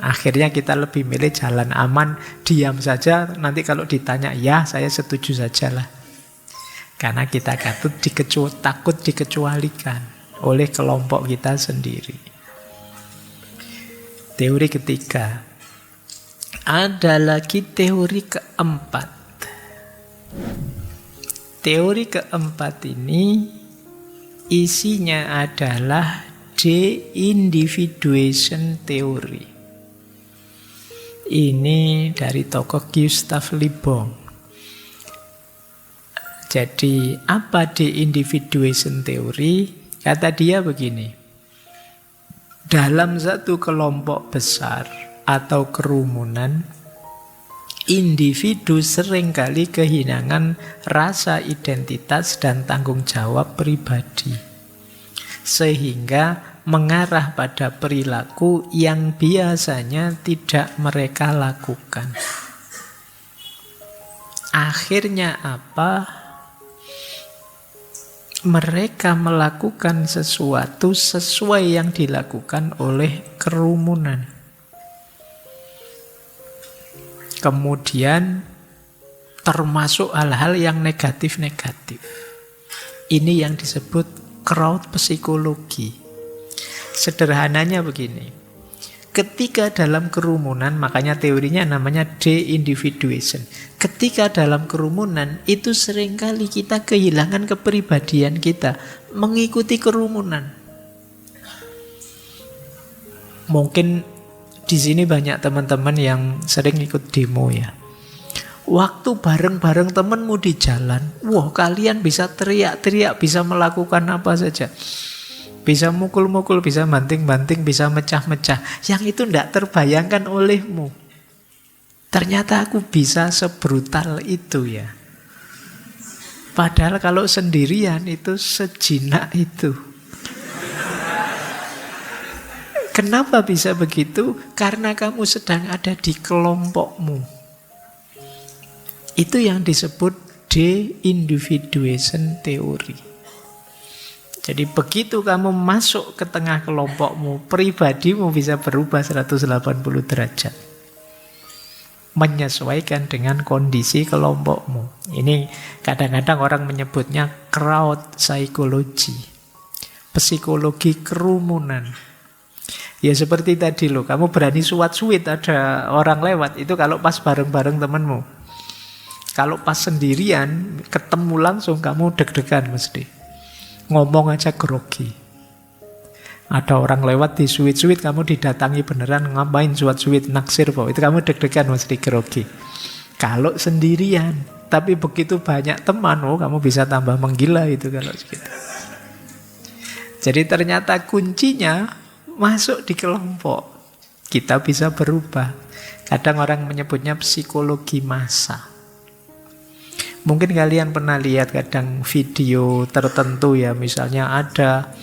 Akhirnya kita lebih milih jalan aman, diam saja. Nanti kalau ditanya, ya saya setuju sajalah. Karena kita takut dikecualikan oleh kelompok kita sendiri. Teori ketiga. Ada lagi teori keempat. Teori keempat ini isinya adalah de-individuation theory. Ini dari tokoh Gustav Le Bon. Jadi apa de-individuation theory? Kata dia begini. Dalam satu kelompok besar atau kerumunan, individu seringkali kehilangan rasa identitas dan tanggung jawab pribadi, sehingga mengarah pada perilaku yang biasanya tidak mereka lakukan. Akhirnya apa? Mereka melakukan sesuatu sesuai yang dilakukan oleh kerumunan. Kemudian termasuk hal-hal yang negatif-negatif. Ini yang disebut crowd psikologi. Sederhananya begini. Ketika dalam kerumunan, makanya teorinya namanya de-individuation. Ketika dalam kerumunan, itu seringkali kita kehilangan kepribadian kita, mengikuti kerumunan. Mungkin di sini banyak teman-teman yang sering ikut demo ya. Waktu bareng-bareng temenmu di jalan, wah kalian bisa teriak-teriak, bisa melakukan apa saja. Bisa mukul-mukul, bisa banting-banting, bisa mecah-mecah. Yang itu tidak terbayangkan olehmu. Ternyata aku bisa sebrutal itu ya. Padahal kalau sendirian itu sejinak itu. Kenapa bisa begitu? Karena kamu sedang ada di kelompokmu. Itu yang disebut de-individuation theory. Jadi begitu kamu masuk ke tengah kelompokmu, pribadimu bisa berubah 180 derajat. Menyesuaikan dengan kondisi kelompokmu. Ini kadang-kadang orang menyebutnya crowd psychology. Psikologi kerumunan. Ya seperti tadi loh, kamu berani suat-suit ada orang lewat, itu kalau pas bareng-bareng temanmu. Kalau pas sendirian, ketemu langsung kamu deg-degan mesti. Ngomong aja grogi. Ada orang lewat di suit-suit, kamu didatangi beneran, ngapain suat-suit, naksir po. Itu kamu deg-degan mesti grogi. Kalau sendirian, tapi begitu banyak teman, oh kamu bisa tambah menggila itu kalau segitu. Jadi ternyata kuncinya masuk di kelompok. Kita bisa berubah. Kadang orang menyebutnya psikologi massa. Mungkin kalian pernah lihat kadang video tertentu ya, misalnya ada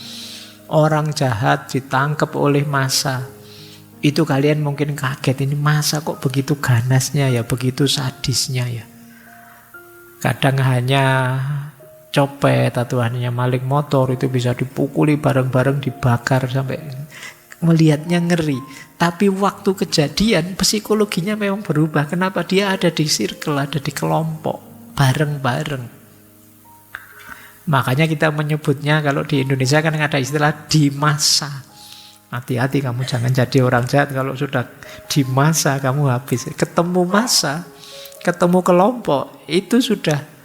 orang jahat ditangkap oleh massa. Itu kalian mungkin kaget, ini massa kok begitu ganasnya ya, begitu sadisnya ya. Kadang hanya copet atau hanya maling motor itu bisa dipukuli bareng-bareng, dibakar sampai melihatnya ngeri. Tapi waktu kejadian psikologinya memang berubah. Kenapa? Dia ada di circle, ada di kelompok, bareng-bareng. Makanya kita menyebutnya, kalau di Indonesia kan ada istilah di massa. Hati-hati kamu jangan jadi orang jahat. Kalau sudah di massa kamu habis. Ketemu massa, ketemu kelompok, itu sudah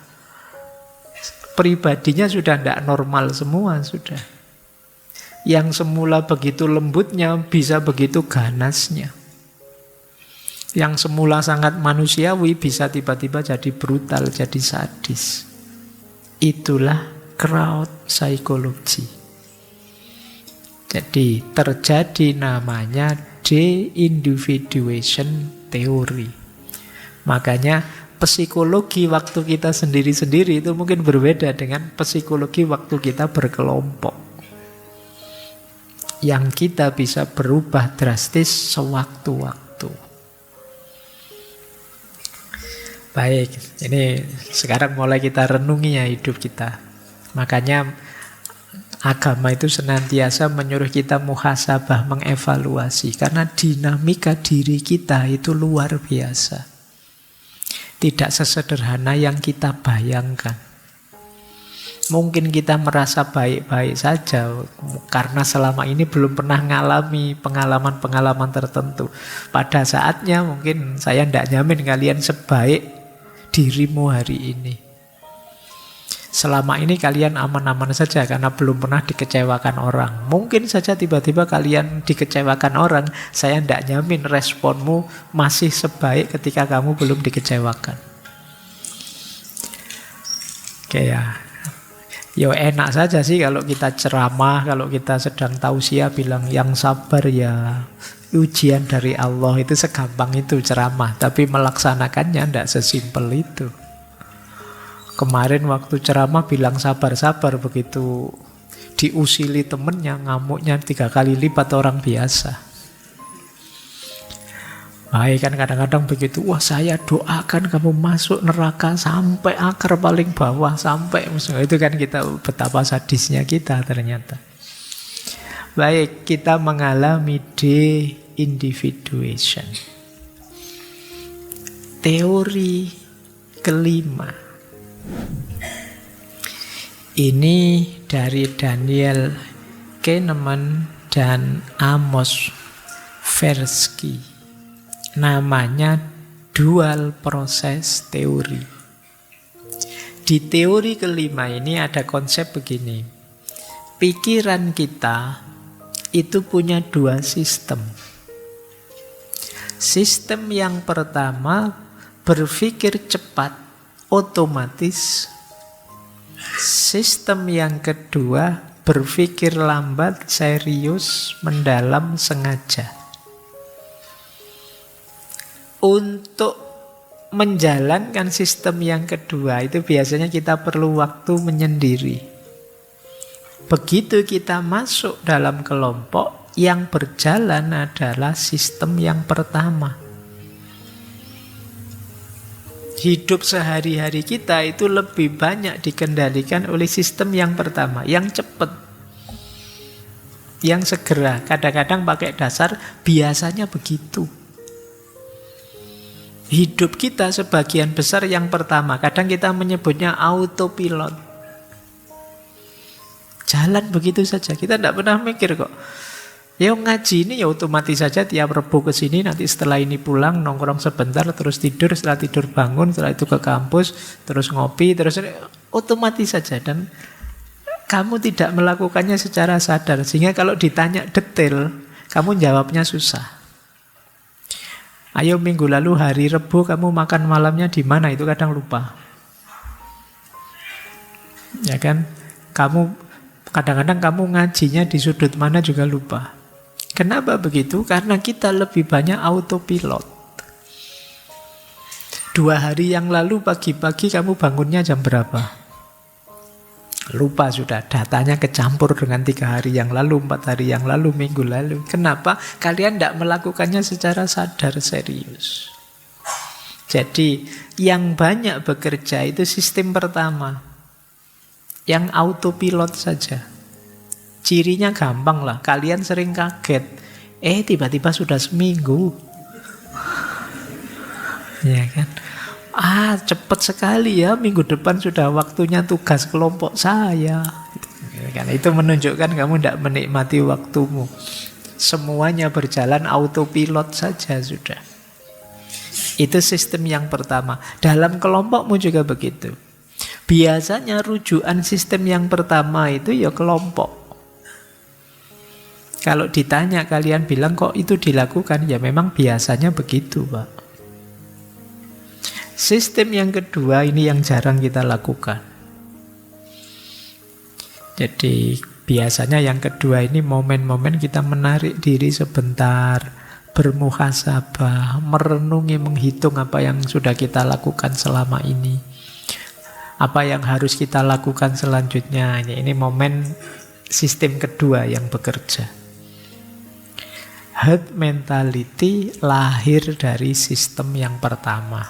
pribadinya sudah tidak normal semua sudah. Yang semula begitu lembutnya bisa begitu ganasnya. Yang semula sangat manusiawi bisa tiba-tiba jadi brutal, jadi sadis. Itulah crowd psychology. Jadi terjadi namanya de-individuation theory. Makanya psikologi waktu kita sendiri-sendiri itu mungkin berbeda dengan psikologi waktu kita berkelompok. Yang kita bisa berubah drastis sewaktu-waktu. Baik, ini sekarang mulai kita renungi ya hidup kita. Makanya agama itu senantiasa menyuruh kita muhasabah, mengevaluasi. Karena dinamika diri kita itu luar biasa. Tidak sesederhana yang kita bayangkan. Mungkin kita merasa baik-baik saja karena selama ini belum pernah mengalami pengalaman-pengalaman tertentu. Pada saatnya mungkin saya tidak nyamin kalian sebaik dirimu hari ini. Selama ini kalian aman-aman saja karena belum pernah dikecewakan orang. Mungkin saja tiba-tiba kalian dikecewakan orang, saya tidak nyamin responmu masih sebaik ketika kamu belum dikecewakan. Oke ya. Ya enak saja sih kalau kita ceramah, kalau kita sedang tausiah bilang yang sabar ya ujian dari Allah, itu segampang itu ceramah. Tapi melaksanakannya tidak sesimpel itu. Kemarin waktu ceramah bilang sabar-sabar, begitu diusili temennya ngamuknya 3 kali lipat orang biasa. Baik kan kadang-kadang begitu, wah saya doakan kamu masuk neraka sampai akar paling bawah, sampai itu kan kita betapa sadisnya kita ternyata. Baik, kita mengalami de-individuation. Teori kelima. Ini dari Daniel Kahneman dan Amos Tversky. Namanya dual proses teori. Di teori kelima ini ada konsep begini. Pikiran kita itu punya dua sistem. Sistem yang pertama berpikir cepat, otomatis. Sistem yang kedua berpikir lambat, serius, mendalam, sengaja. Untuk menjalankan sistem yang kedua itu biasanya kita perlu waktu menyendiri. Begitu kita masuk dalam kelompok, yang berjalan adalah sistem yang pertama. Hidup sehari-hari kita itu lebih banyak dikendalikan oleh sistem yang pertama, yang cepat, yang segera. Kadang-kadang pakai dasar biasanya begitu. Hidup kita sebagian besar yang pertama, kadang kita menyebutnya autopilot. Jalan begitu saja, kita tidak pernah mikir kok. Ya ngaji ini ya otomatis saja tiap Rebo ke sini, nanti setelah ini pulang nongkrong sebentar, terus tidur, setelah tidur bangun, setelah itu ke kampus, terus ngopi, terus otomatis saja. Dan kamu tidak melakukannya secara sadar, sehingga kalau ditanya detail, kamu jawabnya susah. Ayo minggu lalu hari Rebo kamu makan malamnya di mana? Itu kadang lupa. Ya kan? Kadang-kadang kamu ngajinya di sudut mana juga lupa. Kenapa begitu? Karena kita lebih banyak autopilot. 2 hari yang lalu pagi-pagi kamu bangunnya jam berapa? Lupa sudah, datanya kecampur dengan 3 hari yang lalu, 4 hari yang lalu, minggu lalu. Kenapa? Kalian tidak melakukannya secara sadar, serius. Jadi yang banyak bekerja itu sistem pertama, yang autopilot saja. Cirinya gampang lah, kalian sering kaget. Tiba-tiba sudah seminggu. Ya kan? Cepat sekali ya, minggu depan sudah waktunya tugas kelompok saya. Kan? Itu menunjukkan kamu tidak menikmati waktumu. Semuanya berjalan autopilot saja sudah. Itu sistem yang pertama. Dalam kelompokmu juga begitu. Biasanya rujukan sistem yang pertama itu ya kelompok. Kalau ditanya kalian bilang kok itu dilakukan, ya memang biasanya begitu, Pak. Sistem yang kedua ini yang jarang kita lakukan. Jadi biasanya yang kedua ini momen-momen kita menarik diri sebentar, bermuhasabah, merenungi, menghitung apa yang sudah kita lakukan selama ini. Apa yang harus kita lakukan selanjutnya. Ini momen sistem kedua yang bekerja. Herd mentality lahir dari sistem yang pertama.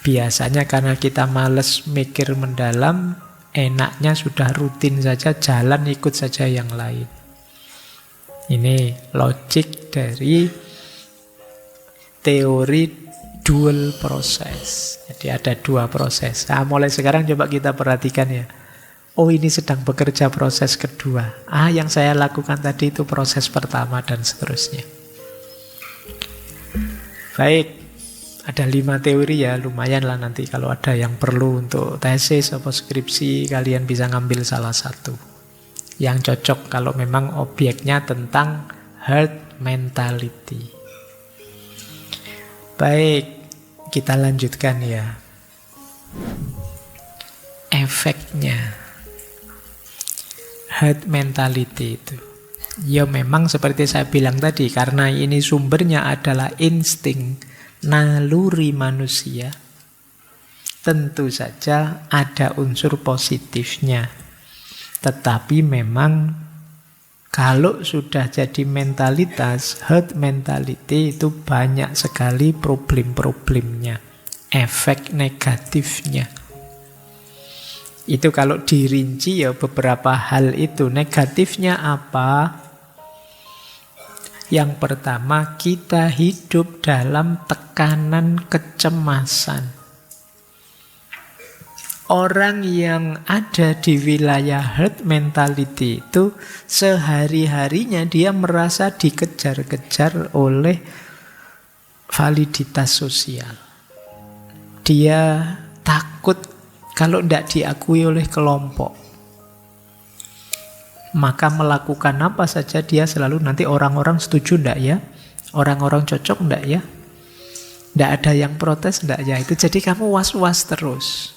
Biasanya karena kita malas mikir mendalam, enaknya sudah rutin saja, jalan ikut saja yang lain. Ini logik dari teori dual proses. Jadi ada 2 proses. Mulai sekarang coba kita perhatikan ya. Ini sedang bekerja proses kedua. Yang saya lakukan tadi itu proses pertama dan seterusnya. Baik, ada 5 teori ya, lumayan lah nanti kalau ada yang perlu untuk tesis atau skripsi, kalian bisa ngambil salah satu. Yang cocok kalau memang objeknya tentang herd mentality. Baik, kita lanjutkan ya. Efeknya herd mentality itu. Ya memang seperti saya bilang tadi, karena ini sumbernya adalah insting, naluri manusia, tentu saja ada unsur positifnya. Tetapi memang kalau sudah jadi mentalitas, herd mentality itu banyak sekali problem-problemnya, efek negatifnya. Itu kalau dirinci ya beberapa hal itu. Negatifnya apa? Yang pertama, kita hidup dalam tekanan kecemasan. Orang yang ada di wilayah herd mentality itu sehari-harinya dia merasa dikejar-kejar oleh validitas sosial. Dia takut kalau tidak diakui oleh kelompok. Maka melakukan apa saja dia selalu nanti orang-orang setuju ndak ya? Orang-orang cocok ndak ya? Ndak ada yang protes ndak ya? Itu jadi kamu was-was terus.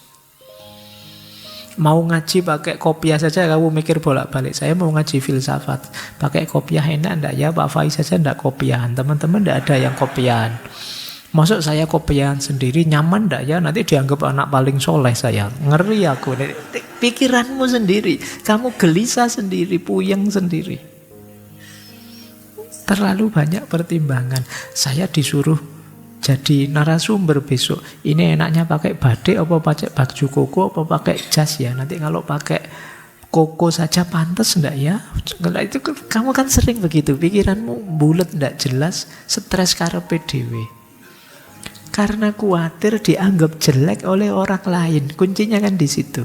Mau ngaji pakai kopiah saja kamu mikir bolak-balik. Saya mau ngaji filsafat, pakai kopiah enak ndak ya? Pak Faiz saja ndak kopiahan. Teman-teman ndak ada yang kopiahan. Masuk saya kopiahan sendiri, nyaman ndak ya? Nanti dianggap anak paling soleh saya. Ngeri aku. Pikiranmu sendiri. Kamu gelisah sendiri, puyeng sendiri. Terlalu banyak pertimbangan. Saya disuruh jadi narasumber besok. Ini enaknya pakai batik apa pakai baju koko apa pakai jas ya? Nanti kalau pakai koko saja pantas enggak ya? Kalau itu kamu kan sering begitu. Pikiranmu bulat enggak jelas, stres karepe dhewe. Karena khawatir dianggap jelek oleh orang lain. Kuncinya kan di situ.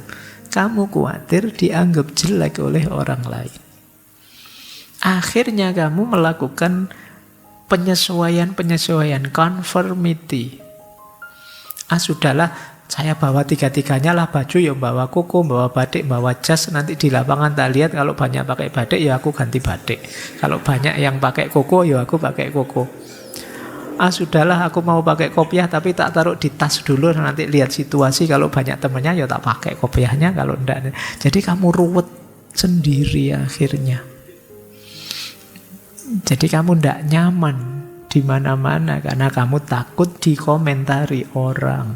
Kamu khawatir dianggap jelek oleh orang lain. Akhirnya kamu melakukan penyesuaian, conformity. Sudahlah, saya bawa tiga-tiganya lah, baju ya bawa koko, bawa batik, bawa jas. Nanti di lapangan tak lihat kalau banyak pakai batik ya aku ganti batik. Kalau banyak yang pakai koko ya aku pakai koko. Sudahlah, aku mau pakai kopiah tapi tak taruh di tas dulu, nanti lihat situasi, kalau banyak temennya ya tak pakai kopiahnya, kalau enggak. Jadi kamu ruwet sendiri akhirnya. Jadi kamu enggak nyaman di mana-mana karena kamu takut dikomentari orang.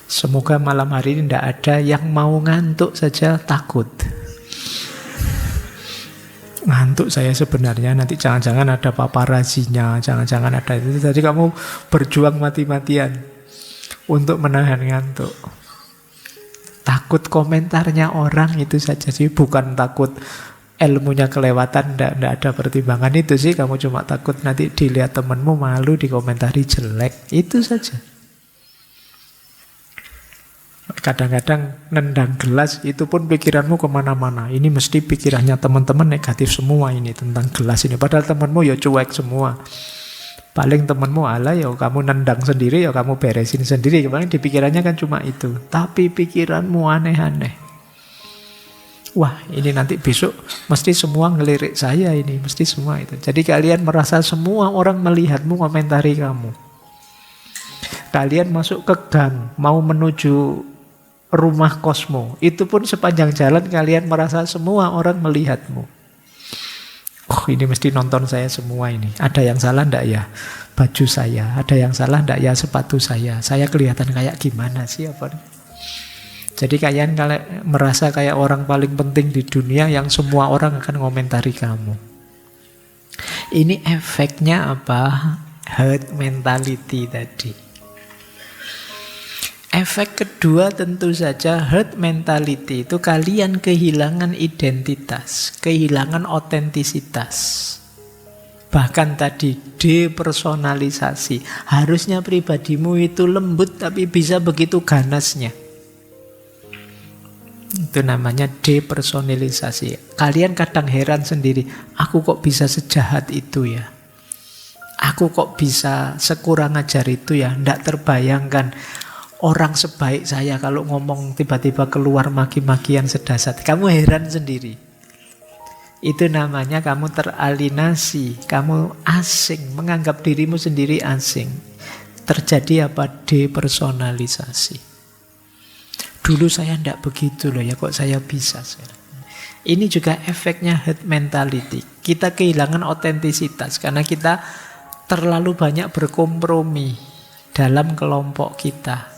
Semoga malam hari ini enggak ada yang mau ngantuk saja takut. Ngantuk saya sebenarnya, nanti jangan-jangan ada paparazinya, jangan-jangan ada itu. Jadi kamu berjuang mati-matian untuk menahan ngantuk. Takut komentarnya orang itu saja sih, bukan takut ilmunya kelewatan, enggak ada pertimbangan itu sih. Kamu cuma takut nanti dilihat temanmu malu, dikomentari jelek, itu saja. Kadang-kadang nendang gelas itu pun pikiranmu kemana-mana. Ini mesti pikirannya teman-teman negatif semua ini tentang gelas ini. Padahal temanmu ya cuek semua. Paling temanmu ala ya kamu nendang sendiri, ya kamu beresin sendiri. Paling di pikirannya kan cuma itu. Tapi pikiranmu aneh-aneh. Wah, ini nanti besok mesti semua ngelirik saya ini, mesti semua itu. Jadi kalian merasa semua orang melihatmu komentari kamu. Kalian masuk ke gang, mau menuju rumah kosmo, itu pun sepanjang jalan kalian merasa semua orang melihatmu. Oh, ini mesti nonton saya semua ini. Ada yang salah ndak ya baju saya? Ada yang salah ndak ya sepatu saya? Saya kelihatan kayak gimana sih apa? Jadi kalian kalau merasa kayak orang paling penting di dunia yang semua orang akan ngomentari kamu. Ini efeknya apa? Herd mentality tadi. Efek kedua tentu saja herd mentality itu kalian kehilangan identitas, kehilangan otentisitas. Bahkan tadi depersonalisasi. Harusnya pribadimu itu lembut tapi bisa begitu ganasnya. Itu namanya depersonalisasi. Kalian kadang heran sendiri, aku kok bisa sejahat itu ya? Aku kok bisa sekurang ajar itu ya? Nggak terbayangkan. Orang sebaik saya kalau ngomong tiba-tiba keluar maki-makian sedasat. Kamu heran sendiri. Itu namanya kamu teralinasi. Kamu asing. Menganggap dirimu sendiri asing. Terjadi apa? Depersonalisasi. Dulu saya tidak begitu loh ya. Kok saya bisa sekarang? Ini juga efeknya herd mentality. Kita kehilangan otentisitas. Karena kita terlalu banyak berkompromi dalam kelompok kita.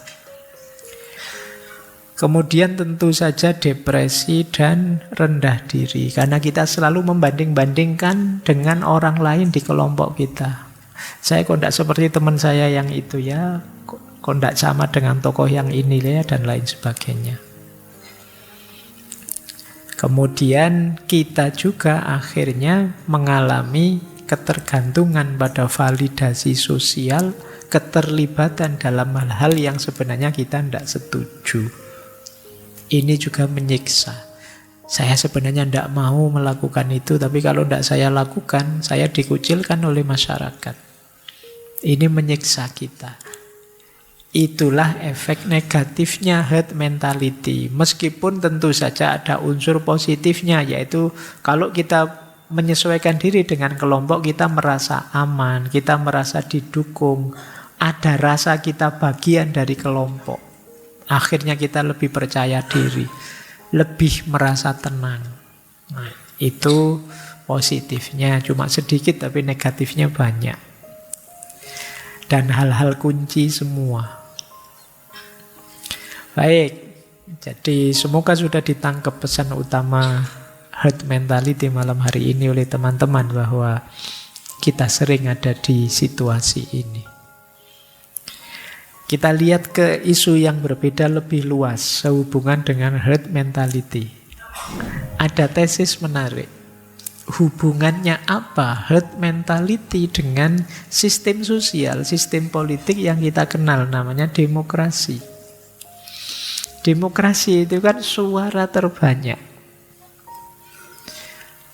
Kemudian tentu saja depresi dan rendah diri. Karena kita selalu membanding-bandingkan dengan orang lain di kelompok kita. Saya kok tidak seperti teman saya yang itu ya. Kok tidak sama dengan tokoh yang ini ya, dan lain sebagainya. Kemudian kita juga akhirnya mengalami ketergantungan pada validasi sosial, keterlibatan dalam hal-hal yang sebenarnya kita tidak setuju. Ini juga menyiksa. Saya sebenarnya tidak mau melakukan itu, tapi kalau tidak saya lakukan, saya dikucilkan oleh masyarakat. Ini menyiksa kita. Itulah efek negatifnya herd mentality. Meskipun tentu saja ada unsur positifnya, yaitu kalau kita menyesuaikan diri dengan kelompok, kita merasa aman, kita merasa didukung, ada rasa kita bagian dari kelompok. Akhirnya kita lebih percaya diri, lebih merasa tenang. Nah, itu positifnya, cuma sedikit tapi negatifnya banyak. Dan hal-hal kunci semua. Baik, jadi semoga sudah ditangkap pesan utama herd mentality malam hari ini oleh teman-teman, bahwa kita sering ada di situasi ini. Kita lihat ke isu yang berbeda lebih luas sehubungan dengan herd mentality. Ada tesis menarik. Hubungannya apa herd mentality dengan sistem sosial, sistem politik yang kita kenal, namanya demokrasi. Demokrasi itu kan suara terbanyak.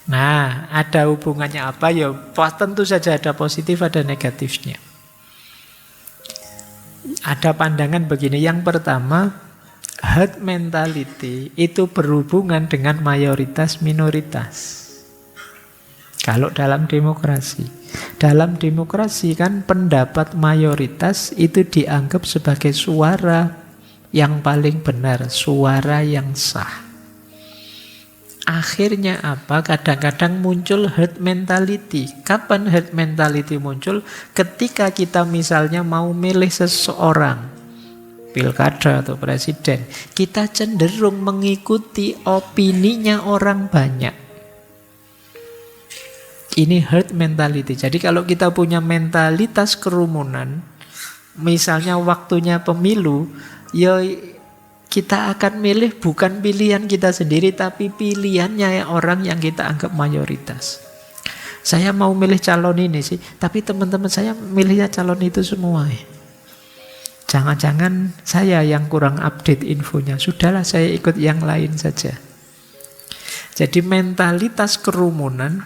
Nah, ada hubungannya apa? Ya, tentu saja ada positif, ada negatifnya. Ada pandangan begini. Yang pertama, herd mentality itu berhubungan dengan mayoritas minoritas. Kalau dalam demokrasi. Dalam demokrasi kan pendapat mayoritas itu dianggap sebagai suara yang paling benar, suara yang sah. Akhirnya apa? Kadang-kadang muncul herd mentality. Kapan herd mentality muncul? Ketika kita misalnya mau milih seseorang, pilkada atau presiden, kita cenderung mengikuti opininya orang banyak. Ini herd mentality. Jadi kalau kita punya mentalitas kerumunan, misalnya waktunya pemilu, ya kita akan milih bukan pilihan kita sendiri, tapi pilihannya orang yang kita anggap mayoritas. Saya mau milih calon ini sih, tapi teman-teman saya milihnya calon itu semua. Jangan-jangan saya yang kurang update infonya. Sudahlah, saya ikut yang lain saja. Jadi mentalitas kerumunan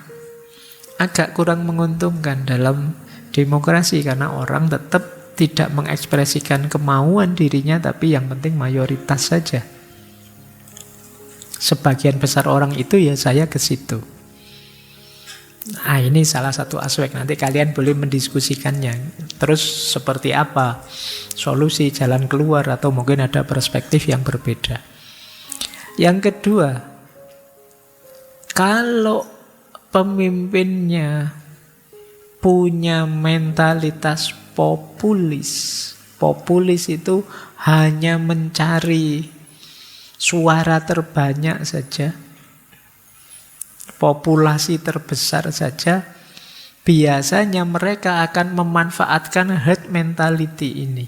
agak kurang menguntungkan dalam demokrasi, karena orang tetap tidak mengekspresikan kemauan dirinya, tapi yang penting mayoritas saja. Sebagian besar orang itu ya saya ke situ. Nah, ini salah satu aspek. Nanti kalian boleh mendiskusikannya. Terus seperti apa solusi, jalan keluar, atau mungkin ada perspektif yang berbeda. Yang kedua, kalau pemimpinnya punya mentalitas populis. Populis itu hanya mencari suara terbanyak saja, populasi terbesar saja. Biasanya mereka akan memanfaatkan herd mentality ini.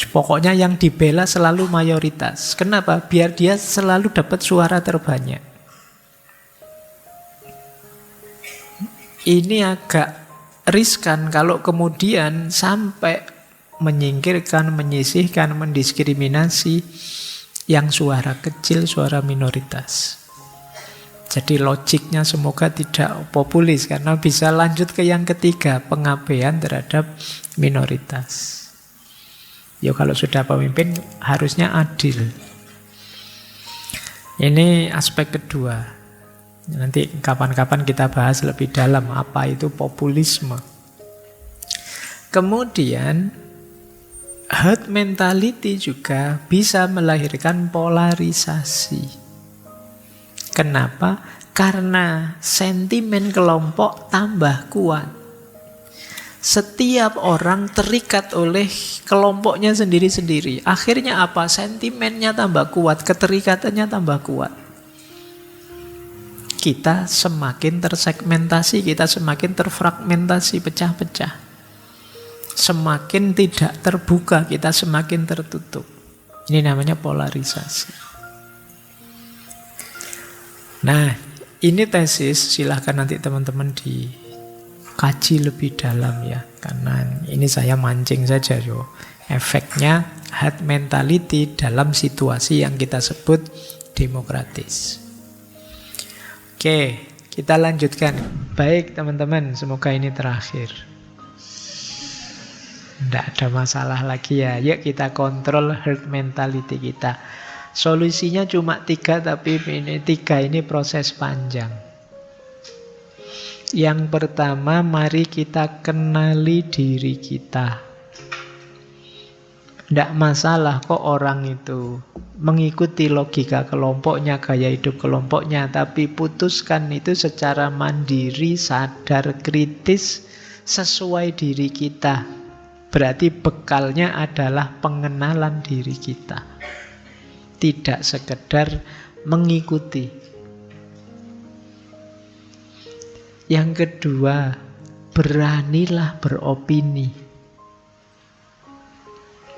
Pokoknya yang dibela selalu mayoritas. Kenapa? Biar dia selalu dapat suara terbanyak. Ini agak riskan kalau kemudian sampai menyingkirkan, menyisihkan, mendiskriminasi yang suara kecil, suara minoritas. Jadi logiknya semoga tidak populis, karena bisa lanjut ke yang ketiga, pengabaian terhadap minoritas. Ya kalau sudah pemimpin harusnya adil. Ini aspek kedua. Nanti kapan-kapan kita bahas lebih dalam apa itu populisme. Kemudian herd mentality juga bisa melahirkan polarisasi. Kenapa? Karena sentimen kelompok tambah kuat. Setiap orang terikat oleh kelompoknya sendiri-sendiri. Akhirnya apa? Sentimennya tambah kuat, keterikatannya tambah kuat. Kita semakin tersegmentasi, kita semakin terfragmentasi, pecah-pecah. Semakin tidak terbuka, kita semakin tertutup. Ini namanya polarisasi. Nah, ini tesis, silahkan nanti teman-teman dikaji lebih dalam ya. Karena ini saya mancing saja yo. Efeknya herd mentality dalam situasi yang kita sebut demokratis. Oke, kita lanjutkan. Baik teman-teman, semoga ini terakhir. Tidak ada masalah lagi ya. Yuk kita kontrol herd mentality kita. Solusinya cuma 3, tapi ini 3 ini proses panjang. Yang pertama, mari kita kenali diri kita. Tidak masalah kok orang itu mengikuti logika kelompoknya, gaya hidup kelompoknya, tapi putuskan itu secara mandiri, sadar, kritis, sesuai diri kita. Berarti bekalnya adalah pengenalan diri kita. Tidak sekedar mengikuti. Yang kedua, beranilah beropini.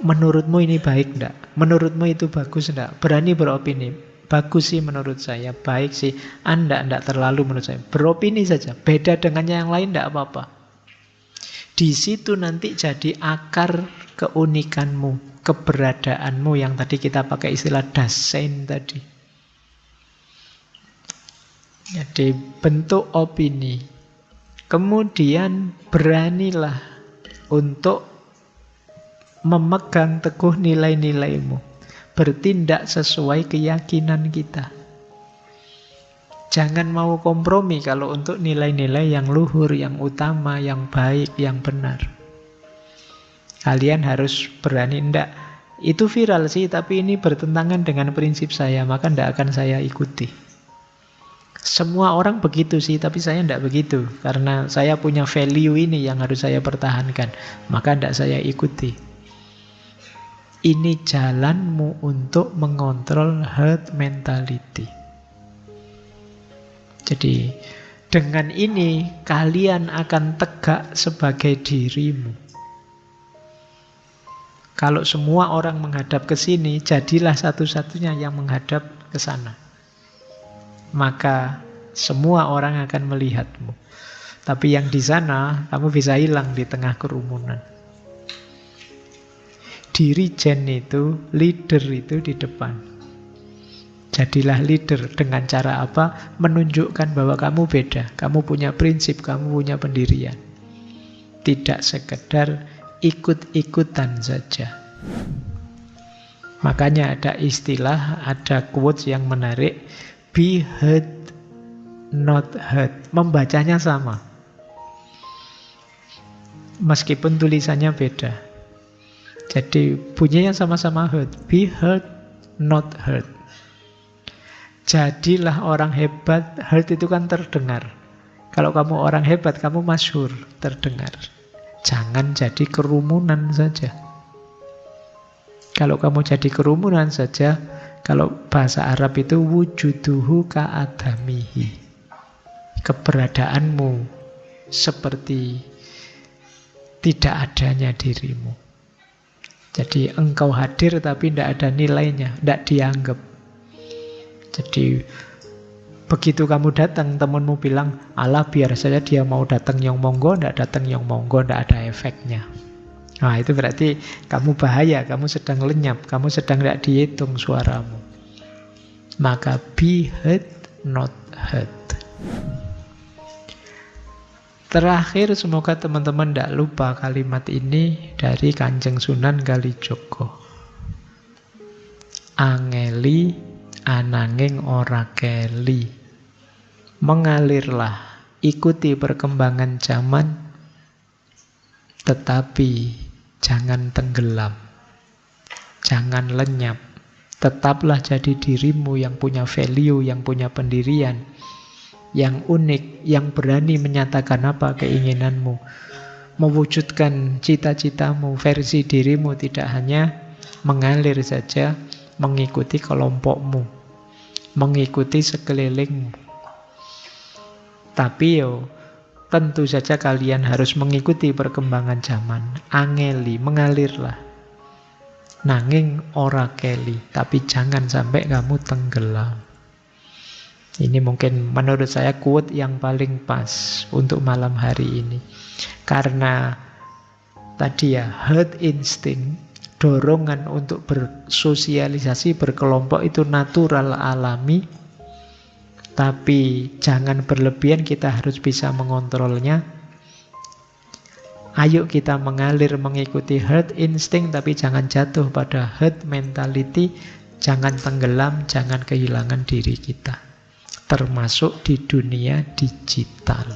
Menurutmu ini baik enggak? Menurutmu itu bagus enggak? Berani beropini. Bagus sih menurut saya, baik sih. Enggak terlalu menurut saya. Beropini saja. Beda dengan yang lain enggak apa-apa. Di situ nanti jadi akar keunikanmu, keberadaanmu yang tadi kita pakai istilah Dasein tadi. Jadi bentuk opini. Kemudian beranilah untuk memegang teguh nilai-nilaimu. Bertindak sesuai keyakinan kita. Jangan mau kompromi kalau untuk nilai-nilai yang luhur, yang utama, yang baik, yang benar. Kalian harus berani. Enggak, itu viral sih, tapi ini bertentangan dengan prinsip saya, maka enggak akan saya ikuti. Semua orang begitu sih, tapi saya enggak begitu. Karena saya punya value ini yang harus saya pertahankan, maka enggak saya ikuti. Ini jalanmu untuk mengontrol herd mentality. Jadi dengan ini kalian akan tegak sebagai dirimu. Kalau semua orang menghadap ke sini, jadilah satu-satunya yang menghadap ke sana. Maka semua orang akan melihatmu. Tapi yang di sana, kamu bisa hilang di tengah kerumunan. Dirijen itu, leader itu di depan. Jadilah leader dengan cara apa? Menunjukkan bahwa kamu beda. Kamu punya prinsip, kamu punya pendirian. Tidak sekedar ikut-ikutan saja. Makanya ada istilah, ada quotes yang menarik. Be heard, not heard. Membacanya sama. Meskipun tulisannya beda. Jadi bunyinya sama-sama heard. Be heard, not heard. Jadilah orang hebat. Heard itu kan terdengar. Kalau kamu orang hebat, kamu masyhur, terdengar. Jangan jadi kerumunan saja. Kalau kamu jadi kerumunan saja, kalau bahasa Arab itu wujuduhu ka'adamihi. Keberadaanmu seperti tidak adanya dirimu. Jadi engkau hadir tapi tidak ada nilainya, tidak dianggap. Jadi begitu kamu datang, temanmu bilang, alah biar saja dia mau datang yang monggo, tidak datang yang monggo, tidak ada efeknya. Nah itu berarti kamu bahaya, kamu sedang lenyap, kamu sedang tidak dihitung suaramu. Maka be heard, not heard. Terakhir, semoga teman-teman tidak lupa kalimat ini dari Kanjeng Sunan Kalijogo. Angeli ananging ora keli. Mengalirlah, ikuti perkembangan zaman, tetapi jangan tenggelam, jangan lenyap. Tetaplah jadi dirimu yang punya value, yang punya pendirian, yang unik, yang berani menyatakan apa keinginanmu, mewujudkan cita-citamu, versi dirimu, tidak hanya mengalir saja, mengikuti kelompokmu, mengikuti sekelilingmu. Tapi tentu saja kalian harus mengikuti perkembangan zaman. Angeli, mengalirlah. Nanging ora keli, tapi jangan sampai kamu tenggelam. Ini mungkin menurut saya quote yang paling pas untuk malam hari ini. Karena tadi ya, herd instinct, dorongan untuk bersosialisasi, berkelompok itu natural, alami. Tapi jangan berlebihan, kita harus bisa mengontrolnya. Ayo kita mengalir mengikuti herd instinct, tapi jangan jatuh pada herd mentality, jangan tenggelam, jangan kehilangan diri kita. Termasuk di dunia digital.